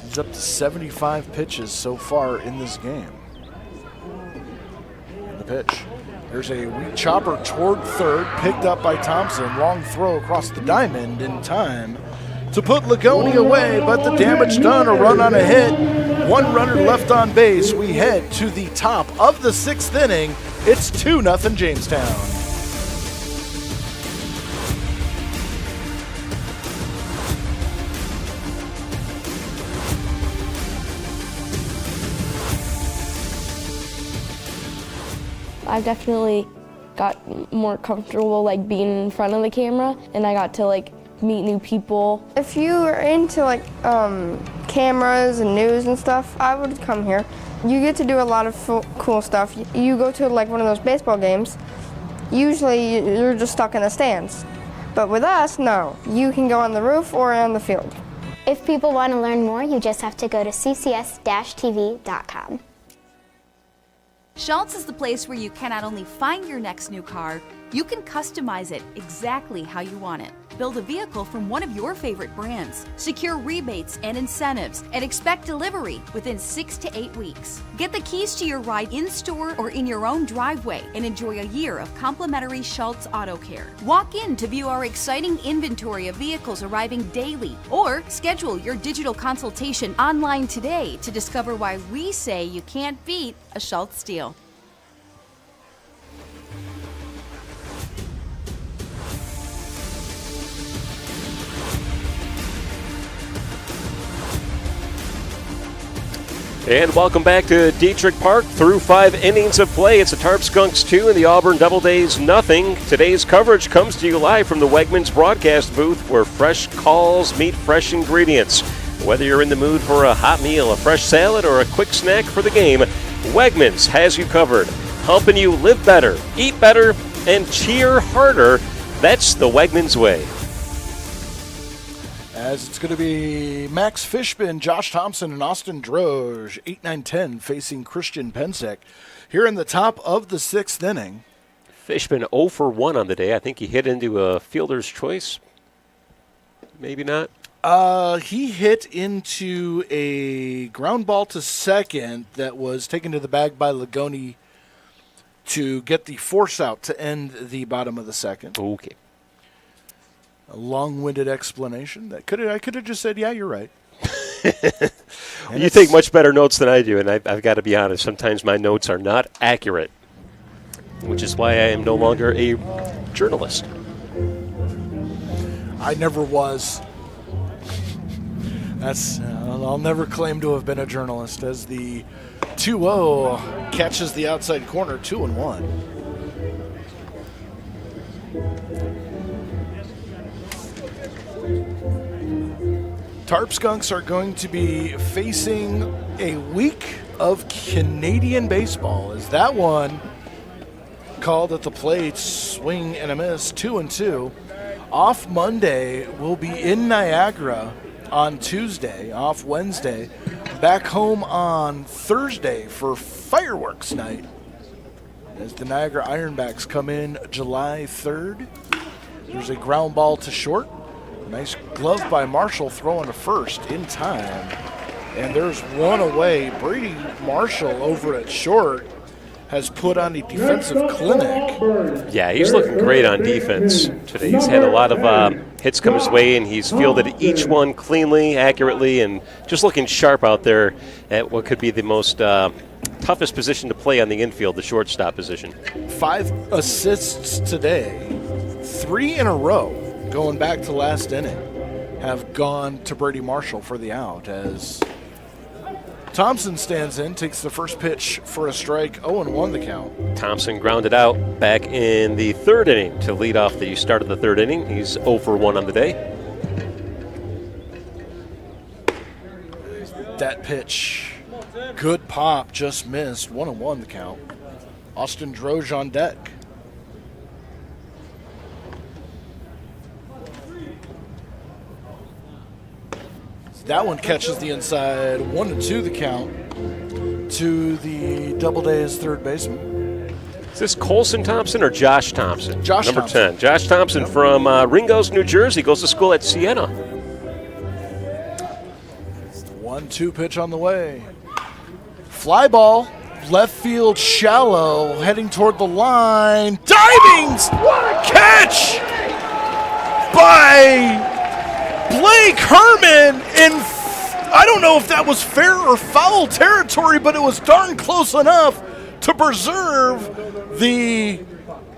He's up to 75 pitches so far in this game. And the pitch. There's a weak chopper toward third, picked up by Thompson. Long throw across the diamond in time to put Lagoni away, but the damage done, a run on a hit. One runner left on base. We head to the top of the 6th inning. It's 2-0 Jamestown. I've definitely got more comfortable like being in front of the camera, and I got to like meet new people. If you are into like cameras and news and stuff, I would come here. You get to do a lot of cool stuff. You go to like one of those baseball games, usually you're just stuck in the stands. But with us, no. You can go on the roof or on the field. If people want to learn more, you just have to go to CCS-TV.com. Schultz is the place where you can not only find your next new car, you can customize it exactly how you want it. Build a vehicle from one of your favorite brands, secure rebates and incentives, and expect delivery within 6 to 8 weeks. Get the keys to your ride in-store or in your own driveway and enjoy a year of complimentary Schultz Auto Care. Walk in to view our exciting inventory of vehicles arriving daily, or schedule your digital consultation online today to discover why we say you can't beat a Schultz deal. And welcome back to Detrick Park. Through 5 innings of play, it's the Tarp Skunks 2 and the Auburn Doubledays nothing. Today's coverage comes to you live from the Wegmans broadcast booth, where fresh calls meet fresh ingredients. Whether you're in the mood for a hot meal, a fresh salad, or a quick snack for the game, Wegmans has you covered, helping you live better, eat better, and cheer harder. That's the Wegmans way. As it's going to be Max Fishman, Josh Thompson, and Austin Droge, 8, 9, 10, facing Christian Pensek here in the top of the 6th inning. Fishman 0 for 1 on the day. I think he hit into a fielder's choice. Maybe not. He hit into a ground ball to second that was taken to the bag by Lagoni to get the force out to end the bottom of the 2nd. Okay. A long-winded explanation. I could have just said, yeah, you're right. You take much better notes than I do, and I've got to be honest. Sometimes my notes are not accurate, which is why I am no longer a journalist. I never was. I'll never claim to have been a journalist, as the 2-0 catches the outside corner, 2-1. Tarp Skunks are going to be facing a week of Canadian baseball, as that one called at the plate, swing and a miss, 2-2. Off Monday, we'll be in Niagara on Tuesday, off Wednesday, back home on Thursday for fireworks night as the Niagara Ironbacks come in July 3rd. There's a ground ball to short. Nice glove by Marshall throwing to first in time. And there's one away. Brady Marshall over at short has put on a defensive clinic. Yeah, he's looking great on defense today. He's had a lot of hits come his way, and he's fielded each one cleanly, accurately, and just looking sharp out there at what could be the most toughest position to play on the infield, the shortstop position. 5 assists today, 3 in a row, going back to last inning, have gone to Brady Marshall for the out, as Thompson stands in, takes the first pitch for a strike, 0-1 the count. Thompson grounded out back in the 3rd inning to lead off the start of the 3rd inning. He's 0 for 1 on the day. That pitch, good pop, just missed, 1-1 the count. Austin Droge on deck. That one catches the inside, 1-2 the count to the Doubledays third baseman. Is this Colson Thompson or Josh Thompson? Josh Number Thompson. 10. Josh Thompson from Ringgoes, New Jersey, goes to school at Siena. 1-2 pitch on the way. Fly ball, left field shallow, heading toward the line. Diving! What a catch by Blake Herman I don't know if that was fair or foul territory, but it was darn close enough to preserve the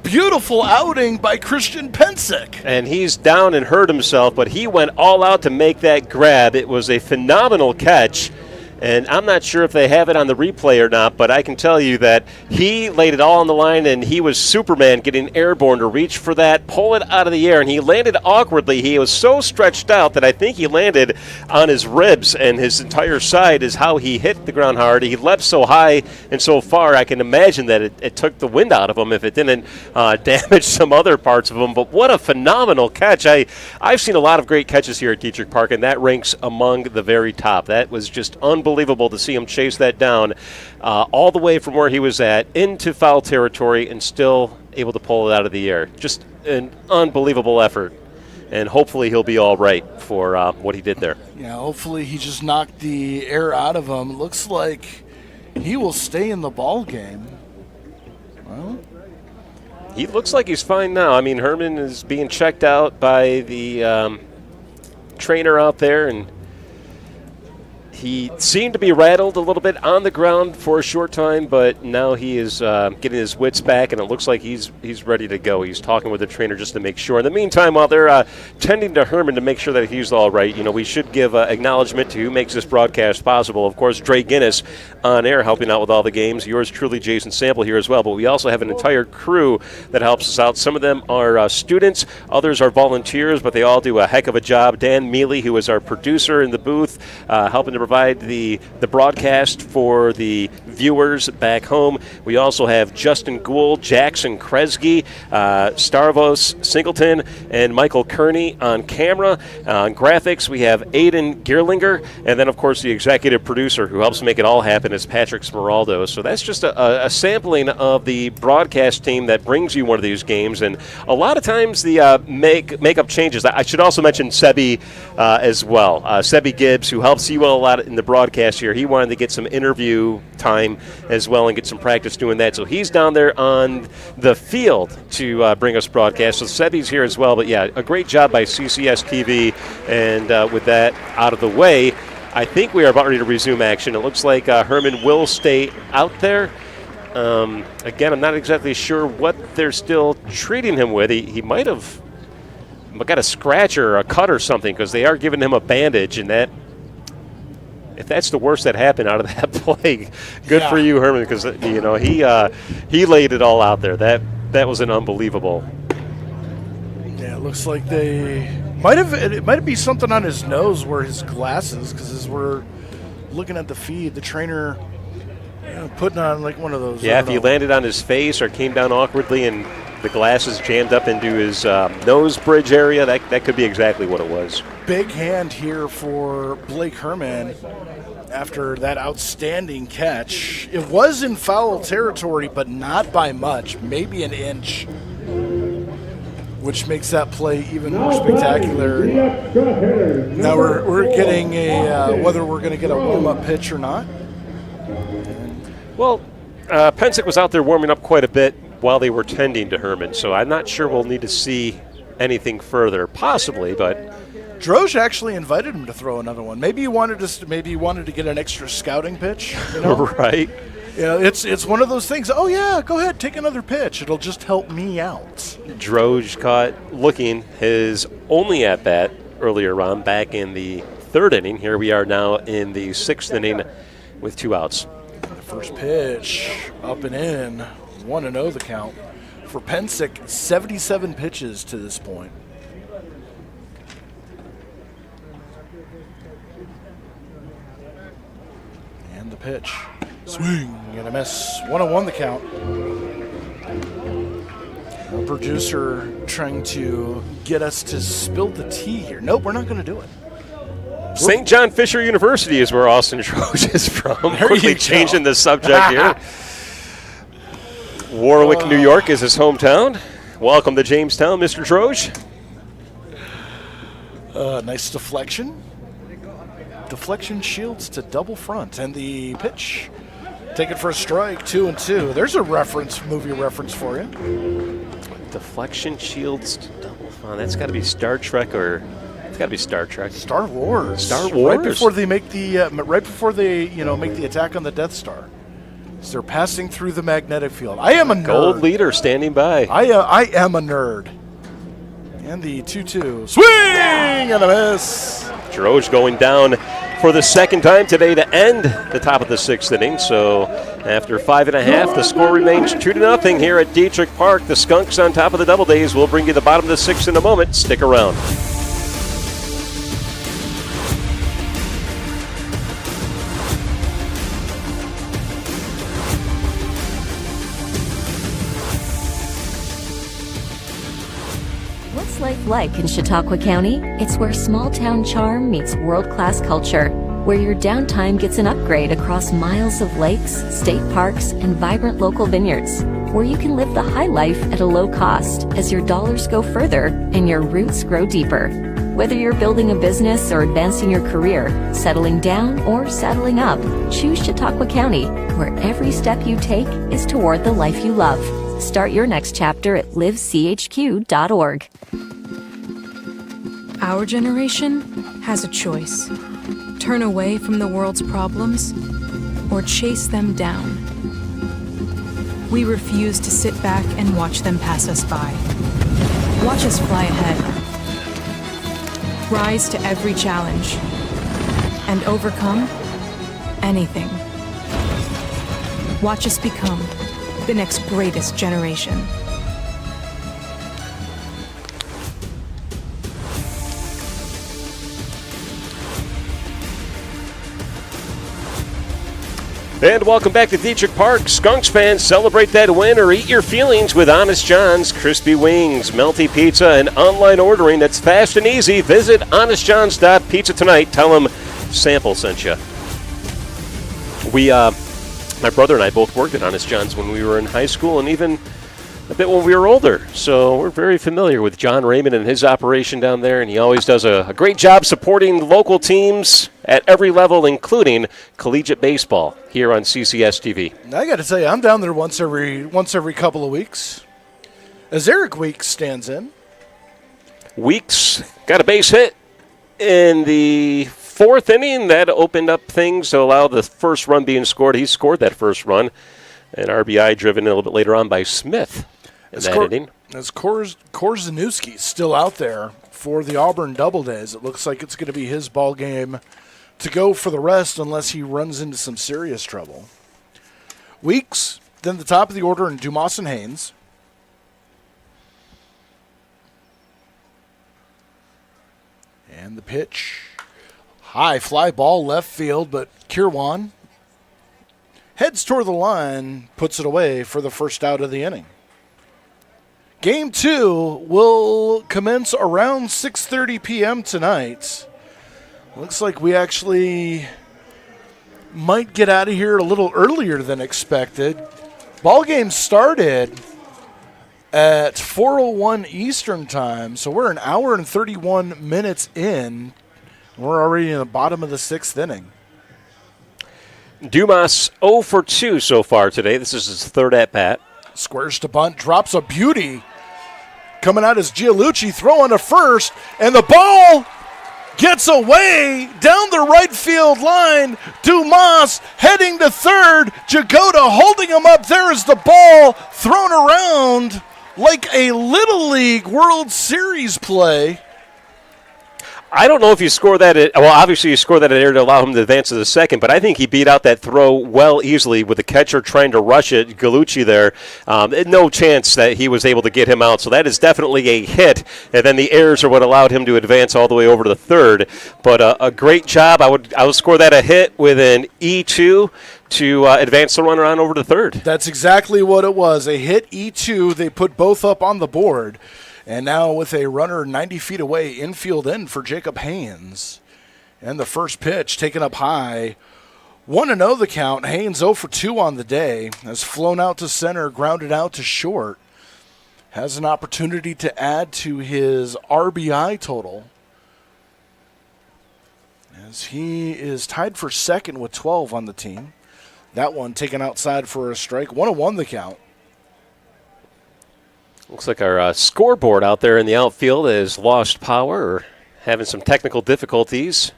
beautiful outing by Christian Pensick. And he's down and hurt himself, but he went all out to make that grab. It was a phenomenal catch. And I'm not sure if they have it on the replay or not, but I can tell you that he laid it all on the line, and he was Superman getting airborne to reach for that, pull it out of the air, and he landed awkwardly. He was so stretched out that I think he landed on his ribs, and his entire side is how he hit the ground hard. He leapt so high and so far, I can imagine that it took the wind out of him if it didn't damage some other parts of him. But what a phenomenal catch. I've seen a lot of great catches here at Detrick Park, and that ranks among the very top. That was just unbelievable to see him chase that down all the way from where he was at into foul territory and still able to pull it out of the air. Just an unbelievable effort, and hopefully he'll be all right for what he did there. Yeah, hopefully he just knocked the air out of him. Looks like he will stay in the ball game. Well, he looks like he's fine now. I mean, Herman is being checked out by the trainer out there, and he seemed to be rattled a little bit on the ground for a short time, but now he is getting his wits back, and it looks like he's ready to go. He's talking with the trainer just to make sure. In the meantime, while they're tending to Herman to make sure that he's all right, we should give acknowledgement to who makes this broadcast possible. Of course, Dre Guinness on air helping out with all the games. Yours truly, Jason Sample, here as well. But we also have an entire crew that helps us out. Some of them are students. Others are volunteers, but they all do a heck of a job. Dan Mealy, who is our producer in the booth, helping to provide the broadcast for the viewers back home. We also have Justin Gould, Jackson Kresge, Starvos Singleton, and Michael Kearney on camera. On graphics, we have Aiden Geerlinger, and then, of course, the executive producer who helps make it all happen is Patrick Smeraldo. So that's just a sampling of the broadcast team that brings you one of these games, and a lot of times the makeup changes. I should also mention Sebi as well. Sebi Gibbs, who helps you a lot in the broadcast here. He wanted to get some interview time as well and get some practice doing that. So he's down there on the field to bring us broadcast. So Sebi's here as well. But, yeah, a great job by CCS-TV. And with that out of the way, I think we are about ready to resume action. It looks like Herman will stay out there. Again, I'm not exactly sure what they're still treating him with. He might have got a scratch or a cut or something, because they are giving him a bandage, and that, if that's the worst that happened out of that play, good for you, Herman, because he laid it all out there. That was an unbelievable. Yeah, it looks like they it might be something on his nose where his glasses, because as we're looking at the feed, the trainer putting on like one of those. Yeah, if he landed on his face or came down awkwardly and the glasses jammed up into his nose bridge area, that could be exactly what it was. Big hand here for Blake Herman after that outstanding catch. It was in foul territory, but not by much, maybe an inch, which makes that play even more spectacular. Now we're getting whether we're going to get a warm-up pitch or not. Well, Pensick was out there warming up quite a bit while they were tending to Herman, so I'm not sure we'll need to see anything further, possibly, but Droge actually invited him to throw another one. Maybe he wanted to get an extra scouting pitch, right? It's one of those things. Oh yeah, go ahead, take another pitch. It'll just help me out. Droge caught looking his only at bat earlier on, back in the third inning. Here we are now in the sixth inning with 2 outs. The first pitch up and in, 1-0 the count for Pensick. 77 pitches to this point. And the pitch, swing and a miss. 1-1 the count. Our producer trying to get us to spill the tea here. Nope, we're not going to do it. St. John Fisher University is where Austin Droge is from. Quickly changing the subject here. Warwick, New York is his hometown. Welcome to Jamestown, Mr. Droge. Nice deflection. Deflection shields to double front. And the pitch, taken for a strike, 2-2. There's a movie reference for you. Deflection shields to double front. That's got to be Star Trek or... It's got to be Star Trek. Star Wars. Star Wars. Right before they make the make the attack on the Death Star. So they're passing through the magnetic field. I am a nerd. Gold leader standing by. I am a nerd. And the 2-2 swing and a miss. Droge going down for the second time today to end the top of the sixth inning. So after 5.5, the score remains 2-0 here at Detrick Park. The Skunks on top of the Doubledays. We'll bring you the bottom of the sixth in a moment. Stick around. What's life like in Chautauqua County? It's where small-town charm meets world-class culture, where your downtime gets an upgrade across miles of lakes, state parks, and vibrant local vineyards, where you can live the high life at a low cost as your dollars go further and your roots grow deeper. Whether you're building a business or advancing your career, settling down or settling up, choose Chautauqua County, where every step you take is toward the life you love. Start your next chapter at livechq.org. Our generation has a choice. Turn away from the world's problems or chase them down. We refuse to sit back and watch them pass us by. Watch us fly ahead. Rise to every challenge and overcome anything. Watch us become the next greatest generation. And welcome back to Detrick Park. Skunks fans, celebrate that win or eat your feelings with Honest John's Crispy Wings, Melty Pizza, and online ordering that's fast and easy. Visit honestjohns.pizza tonight. Tell them Sample sent you. My brother and I both worked at Honest John's when we were in high school and even a bit when we were older. So we're very familiar with John Raymond and his operation down there, and he always does a great job supporting local teams at every level, including collegiate baseball here on CCS-TV. I got to tell you, I'm down there once every couple of weeks, as Eric Weeks stands in. Weeks got a base hit in the fourth inning. That opened up things to allow the first run being scored. He scored that first run. An RBI driven a little bit later on by Smith in that inning. As Korzeniewski's still out there for the Auburn Doubledays. It looks like it's going to be his ball game to go for the rest unless he runs into some serious trouble. Weeks, then the top of the order in Dumas and Haynes. And the pitch. High fly ball left field, but Kirwan heads toward the line, puts it away for the first out of the inning. Game 2 will commence around 6:30 p.m. tonight. Looks like we actually might get out of here a little earlier than expected. Ball game started at 4:01 Eastern time, so we're an hour and 31 minutes in. We're already in the bottom of the 6th inning. Dumas 0 for 2 so far today. This is his third at-bat. Squares to bunt, drops a beauty. Coming out is Gialucci, throwing to first, and the ball gets away down the right field line. Dumas heading to third. Jagoda holding him up. There is the ball thrown around like a Little League World Series play. I don't know if you score that obviously you score that at air to allow him to advance to the second, but I think he beat out that throw well easily with the catcher trying to rush it, Galucci there. No chance that he was able to get him out, so that is definitely a hit, and then the errors are what allowed him to advance all the way over to the third. But a great job. I would score that a hit with an E2 to advance the runner on over to third. That's exactly what it was, a hit E2. They put both up on the board. And now with a runner 90 feet away, infield in for Jacob Haynes. And the first pitch taken up high. 1-0 the count. Haynes 0 for 2 on the day. Has flown out to center, grounded out to short. Has an opportunity to add to his RBI total, as he is tied for second with 12 on the team. That one taken outside for a strike. 1-1 the count. Looks like our scoreboard out there in the outfield has lost power or having some technical difficulties.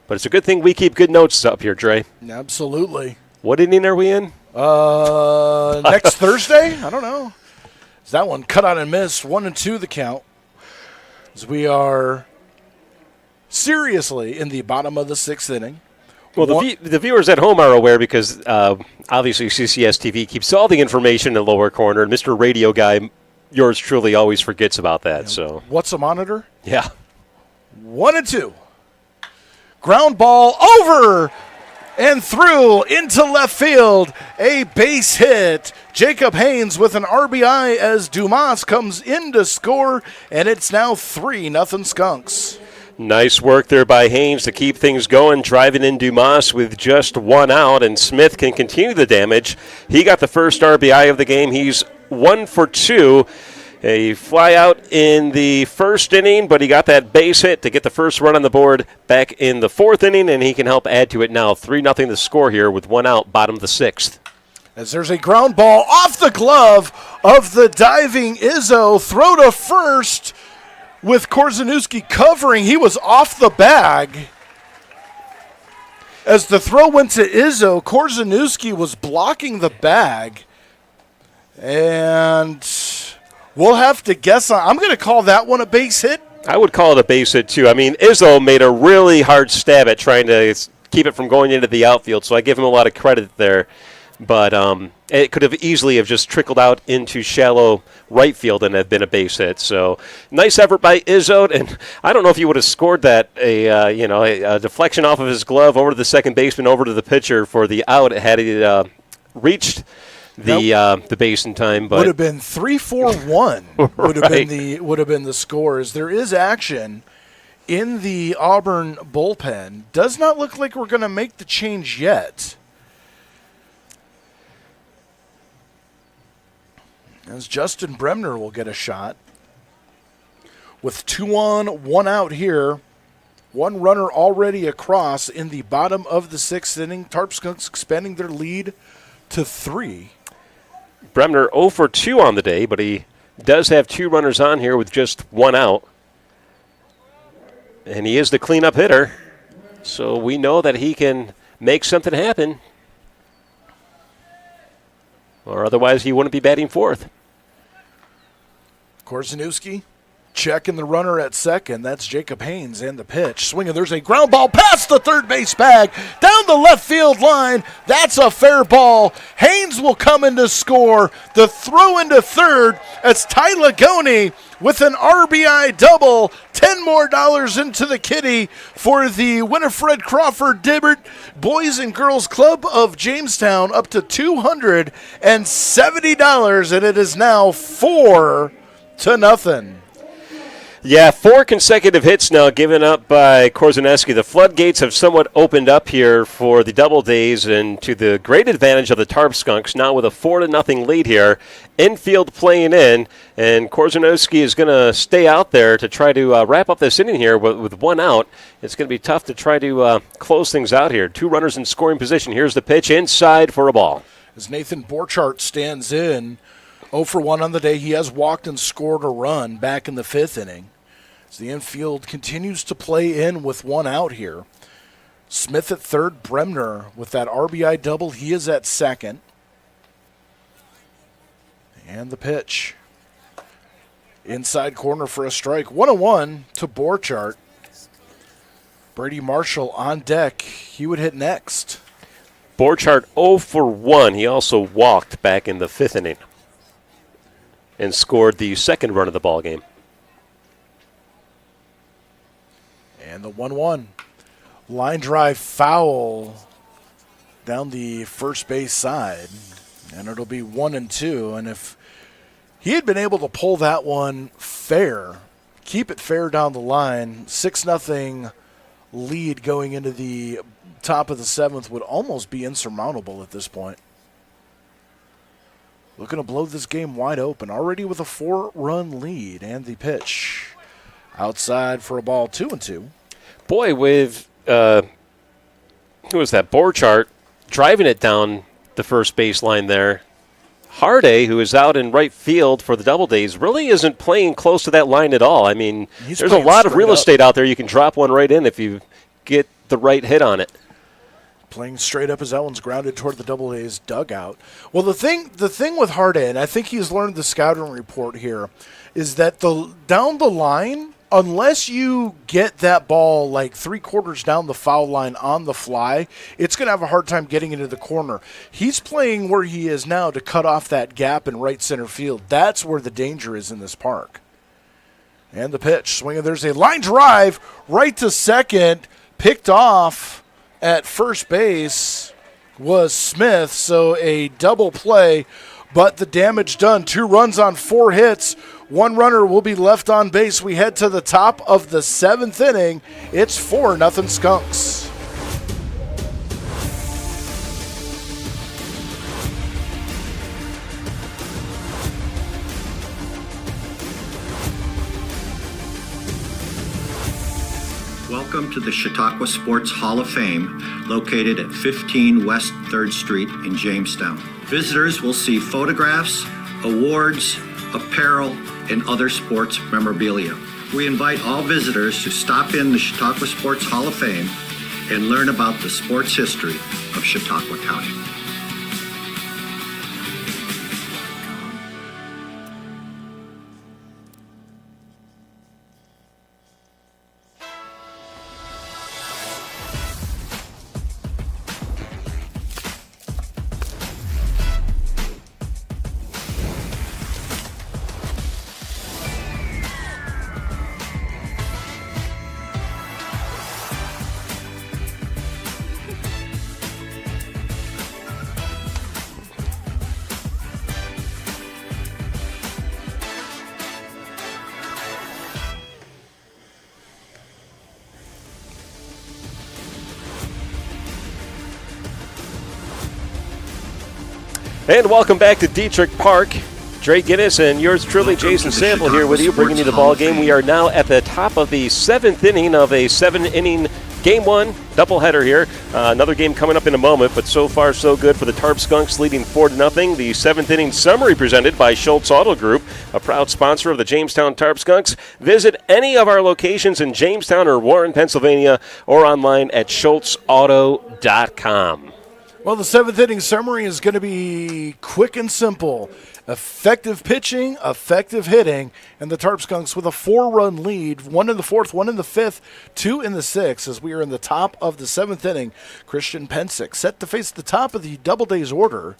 But it's a good thing we keep good notes up here, Dre. Absolutely. What inning are we in? Next Thursday? I don't know. Is that one cut out and missed? 1-2 the count. As we are seriously in the bottom of the 6th inning. Well, the viewers at home are aware because obviously CCS-TV keeps all the information in the lower corner, and Mr. Radio Guy, yours truly, always forgets about that. Yeah. So what's a monitor? Yeah. 1-2. Ground ball over and through into left field. A base hit. Jacob Haynes with an RBI as Dumas comes in to score, and it's now 3-0 Skunks. Nice work there by Haynes to keep things going, driving in Dumas with just one out, and Smith can continue the damage. He got the first RBI of the game. He's 1 for 2. A fly out in the first inning, but he got that base hit to get the first run on the board back in the 4th inning, and he can help add to it now. 3-0 the score here with one out, bottom of the 6th. As there's a ground ball off the glove of the diving Izzo. Throw to first. With Korzeniewski covering, he was off the bag. As the throw went to Izzo, Korzeniewski was blocking the bag. And we'll have to guess on. I'm going to call that one a base hit. I would call it a base hit, too. I mean, Izzo made a really hard stab at trying to keep it from going into the outfield, so I give him a lot of credit there. But it could have easily have just trickled out into shallow right field and have been a base hit. So nice effort by Izzo, and I don't know if he would have scored that a deflection off of his glove over to the second baseman, over to the pitcher for the out had he reached the base in time. But would have been 3-4-1. Right. would have been the score. As there is action in the Auburn bullpen. Does not look like we're going to make the change yet. As Justin Bremner will get a shot. With 2 on, 1 out here. One runner already across in the bottom of the 6th inning. Tarp Skunks expanding their lead to 3. Bremner 0 for 2 on the day, but he does have 2 runners on here with just 1 out. And he is the cleanup hitter. So we know that he can make something happen. Or otherwise he wouldn't be batting 4th. Korzeniewski Checking the runner at second. That's Jacob Haynes, and the pitch. Swinging, there's a ground ball past the third base bag, down the left field line. That's a fair ball. Haynes will come in to score. The throw into third. It's Ty Lagoni with an RBI double. $10 more into the kitty for the Winifred Crawford Dibbert Boys and Girls Club of Jamestown, up to $270, and it is now 4-0. Yeah, 4 consecutive hits now given up by Korzaneski. The floodgates have somewhat opened up here for the Doubledays, and to the great advantage of the Tarp Skunks, now with a 4-0 lead here. Infield playing in, and Korzaneski is going to stay out there to try to wrap up this inning here with 1 out. It's going to be tough to try to close things out here. 2 runners in scoring position. Here's the pitch inside for a ball. As Nathan Borchardt stands in, 0 for 1 on the day. He has walked and scored a run back in the 5th inning. As the infield continues to play in with 1 out here. Smith at third, Bremner with that RBI double. He is at second. And the pitch. Inside corner for a strike. 1-1 to Borchardt. Brady Marshall on deck. He would hit next. Borchardt 0 for 1. He also walked back in the 5th inning and scored the second run of the ball game. And the 1-1. Line drive foul down the first base side. And it'll be 1-2. And if he had been able to pull that one fair, keep it fair down the line, 6-0 lead going into the top of the 7th would almost be insurmountable at this point. Looking to blow this game wide open, already with a 4-run lead. And the pitch outside for a ball, 2-2. Boy, with who was that? Borchardt driving it down the first baseline there. Harday, who is out in right field for the Doubledays, really isn't playing close to that line at all. I mean, there's a lot of real estate out there. You can drop one right in if you get the right hit on it. Playing straight up as that one's grounded toward the Doubledays dugout. Well, the thing with Harday, and I think he's learned the scouting report here, is that down the line, unless you get that ball like 3/4 down the foul line on the fly, it's going to have a hard time getting into the corner. He's playing where he is now to cut off that gap in right center field. That's where the danger is in this park. And the pitch, swinging. There's a line drive right to second, picked off at first base was Smith, so a double play, but the damage done. 2 runs on 4 hits. 1 runner will be left on base. We head to the top of the 7th inning. It's 4-0 Skunks. Welcome to the Chautauqua Sports Hall of Fame, located at 15 West 3rd Street in Jamestown. Visitors will see photographs, awards, apparel, and other sports memorabilia. We invite all visitors to stop in the Chautauqua Sports Hall of Fame and learn about the sports history of Chautauqua County. And welcome back to Detrick Park. Dre Guinness and yours truly, Jason Sample, here with you, bringing you the ball game. We are now at the top of the 7th inning of a 7-inning Game 1 doubleheader here. Another game coming up in a moment, but so far so good for the Tarp Skunks, leading 4-0. The 7th inning summary presented by Schultz Auto Group, a proud sponsor of the Jamestown Tarp Skunks. Visit any of our locations in Jamestown or Warren, Pennsylvania, or online at schultzauto.com. Well, the 7th inning summary is going to be quick and simple. Effective pitching, effective hitting, and the Tarp Skunks with a 4-run lead, 1 in the 4th, 1 in the 5th, 2 in the 6th, as we are in the top of the 7th inning. Christian Pensick set to face the top of the Doubledays order.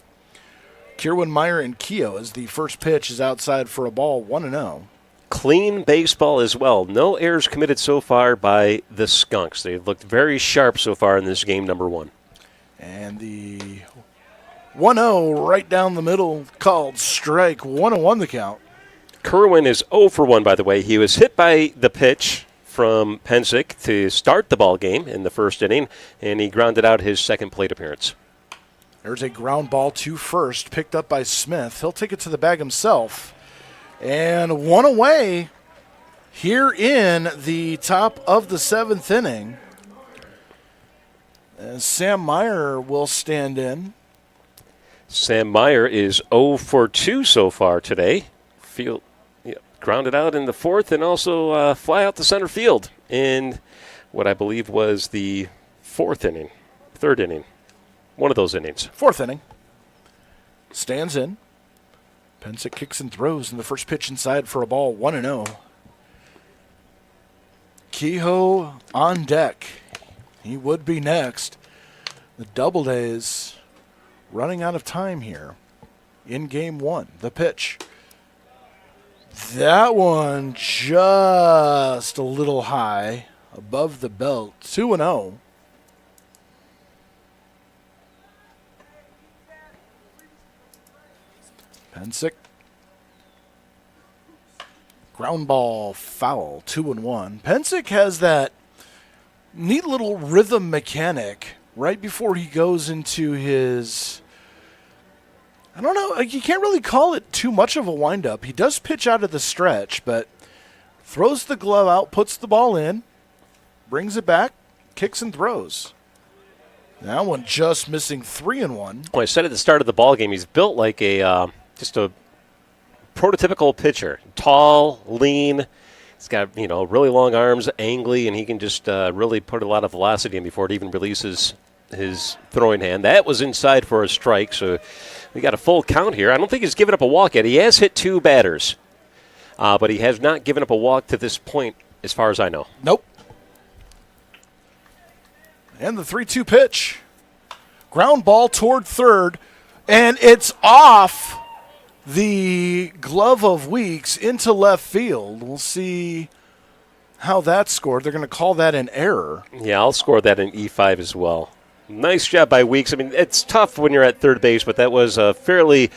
Kierwin, Meyer, and Keogh as the first pitch is outside for a ball, 1-0. Clean baseball as well. No errors committed so far by the Skunks. They've looked very sharp so far in this game, number 1. And the 1-0 right down the middle, called strike. 1-1 the count. Kerwin is 0 for 1, by the way. He was hit by the pitch from Pensick to start the ball game in the first inning, and he grounded out his second plate appearance. There's a ground ball to first, picked up by Smith. He'll take it to the bag himself. And 1 away here in the top of the 7th inning. As Sam Meyer will stand in. Sam Meyer is 0 for 2 so far today. Grounded out in the 4th and also fly out to center field in what I believe was the 3rd inning. One of those innings. 4th inning. Stands in. Pensick kicks and throws in the first pitch inside for a ball, 1-0. Kehoe on deck. He would be next. The Doubledays running out of time here in game 1. The pitch. That one just a little high above the belt. 2-0. Pensick. Ground ball foul. 2-1. Pensick has that neat little rhythm mechanic right before he goes into his, I don't know, you can't really call it too much of a windup. He does pitch out of the stretch, but throws the glove out, puts the ball in, brings it back, kicks and throws. That one just missing 3-1. Well, I said at the start of the ball game, he's built like just a prototypical pitcher. Tall, lean. He's got, really long arms, angly, and he can just really put a lot of velocity in before it even releases his throwing hand. That was inside for a strike, so we got a full count here. I don't think he's given up a walk yet. He has hit 2 batters, but he has not given up a walk to this point, as far as I know. Nope. And the 3-2 pitch. Ground ball toward third, and it's off the glove of Weeks into left field. We'll see how that's scored. They're going to call that an error. Yeah, I'll score that in E5 as well. Nice job by Weeks. I mean, it's tough when you're at third base, but that was a fairly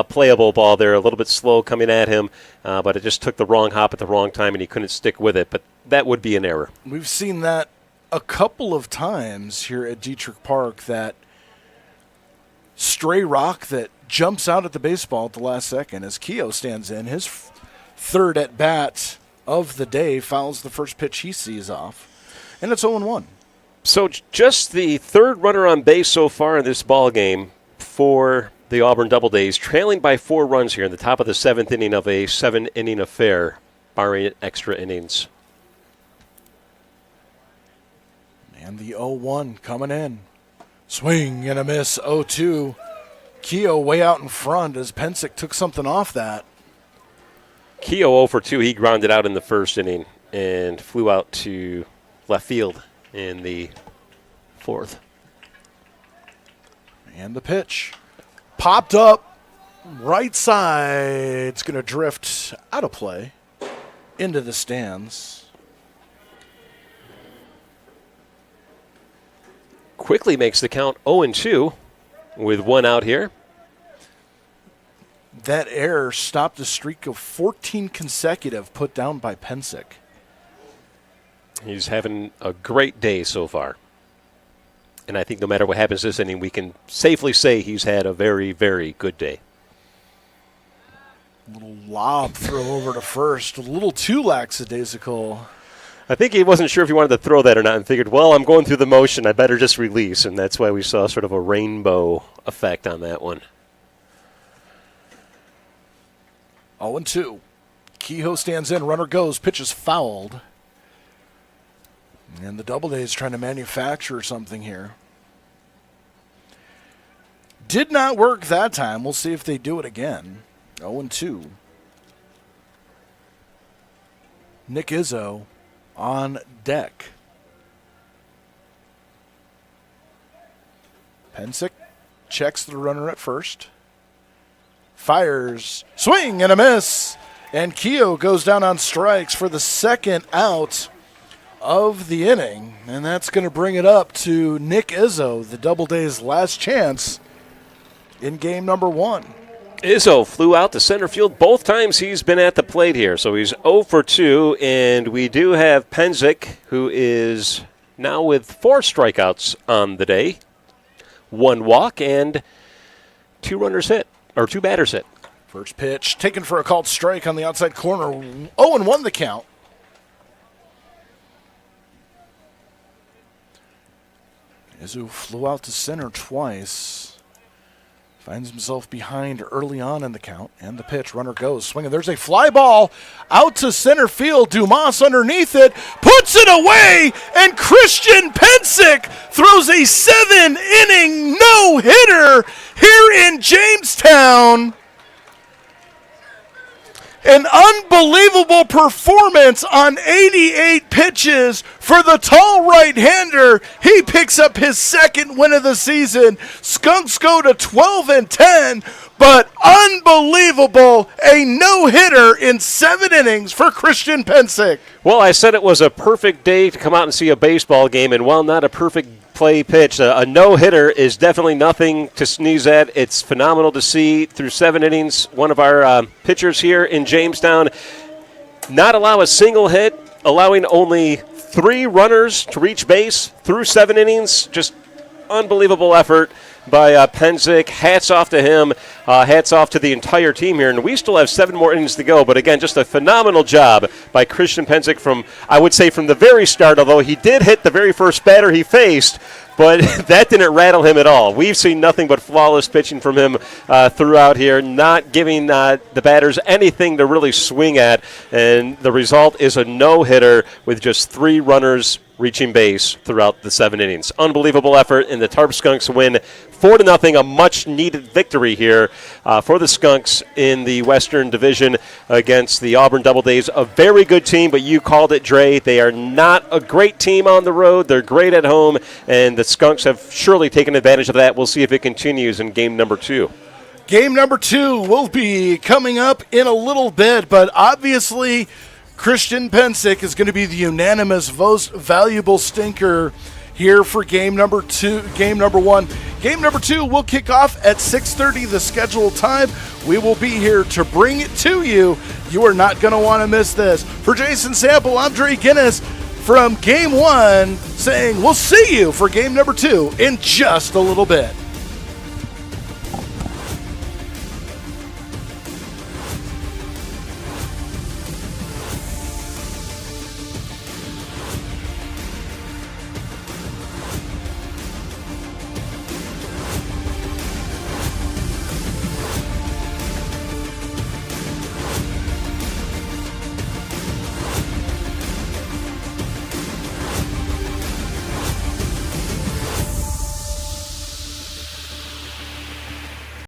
playable ball there. A little bit slow coming at him, but it just took the wrong hop at the wrong time, and he couldn't stick with it. But that would be an error. We've seen that a couple of times here at Detrick Park, that stray rock that jumps out at the baseball at the last second as Keogh stands in. His third at-bat of the day, fouls the first pitch he sees off, and it's 0-1. So just the third runner on base so far in this ball game for the Auburn Doubledays, trailing by 4 runs here in the top of the 7th inning of a 7-inning affair, barring extra innings. And the 0-1 coming in. Swing and a miss, 0-2. Keogh way out in front as Pensick took something off that. Keogh 0 for 2. He grounded out in the first inning and flew out to left field in the 4th. And the pitch. Popped up right side. It's going to drift out of play into the stands. Quickly makes the count 0-2 with 1 out here. That error stopped a streak of 14 consecutive put down by Pensick. He's having a great day so far. And I think no matter what happens this inning, we can safely say he's had a very, very good day. A little lob throw over to first. A little too lackadaisical. I think he wasn't sure if he wanted to throw that or not and figured, well, I'm going through the motion. I better just release. And that's why we saw sort of a rainbow effect on that one. 0-2. Kehoe stands in. Runner goes. Pitch is fouled. And the Doubledays trying to manufacture something here. Did not work that time. We'll see if they do it again. 0-2. Nick Izzo on deck. Pensick checks the runner at first. Fires. Swing and a miss. And Keogh goes down on strikes for the second out of the inning. And that's going to bring it up to Nick Izzo, the Doubledays' last chance in game number 1. Izzo flew out to center field both times he's been at the plate here. So he's 0 for 2, and we do have Pensick, who is now with 4 strikeouts on the day, 1 walk, and 2 runners hit, or 2 batters hit. First pitch taken for a called strike on the outside corner. 0-1 the count. Izzo flew out to center twice. Finds himself behind early on in the count, and the pitch. Runner goes swinging. There's a fly ball out to center field. Dumas underneath it, puts it away, and Christian Pensick throws a 7-inning no-hitter here in Jamestown. An unbelievable performance on 88 pitches for the tall right-hander. He picks up his second win of the season. Skunks go to 12-10, but unbelievable. A no-hitter in 7 innings for Christian Pensick. Well, I said it was a perfect day to come out and see a baseball game, and while not a perfect play pitch, a no-hitter is definitely nothing to sneeze at. It's phenomenal to see through 7 innings. One of our pitchers here in Jamestown not allow a single hit, allowing only 3 runners to reach base through 7 innings. Just unbelievable effort by Pensick. Hats off to him. Hats off to the entire team here. And we still have 7 more innings to go. But again, just a phenomenal job by Christian Pensick from, I would say, from the very start, although he did hit the very first batter he faced. But that didn't rattle him at all. We've seen nothing but flawless pitching from him throughout here, not giving the batters anything to really swing at. And the result is a no-hitter with just 3 runners reaching base throughout the 7 innings. Unbelievable effort, and the Tarp Skunks win 4-0, a much-needed victory here for the Skunks in the Western Division against the Auburn Doubledays. A very good team, but you called it, Dre. They are not a great team on the road. They're great at home, and the Skunks have surely taken advantage of that. We'll see if it continues in game number 2. Game number 2 will be coming up in a little bit, but obviously Christian Pensick is going to be the unanimous most valuable stinker here for game number 1. Game number 2 will kick off at 6:30, the scheduled time. We will be here to bring it to you. You are not going to want to miss this. For Jason Sample, I'm Dre Guinness from game 1 saying we'll see you for game number 2 in just a little bit.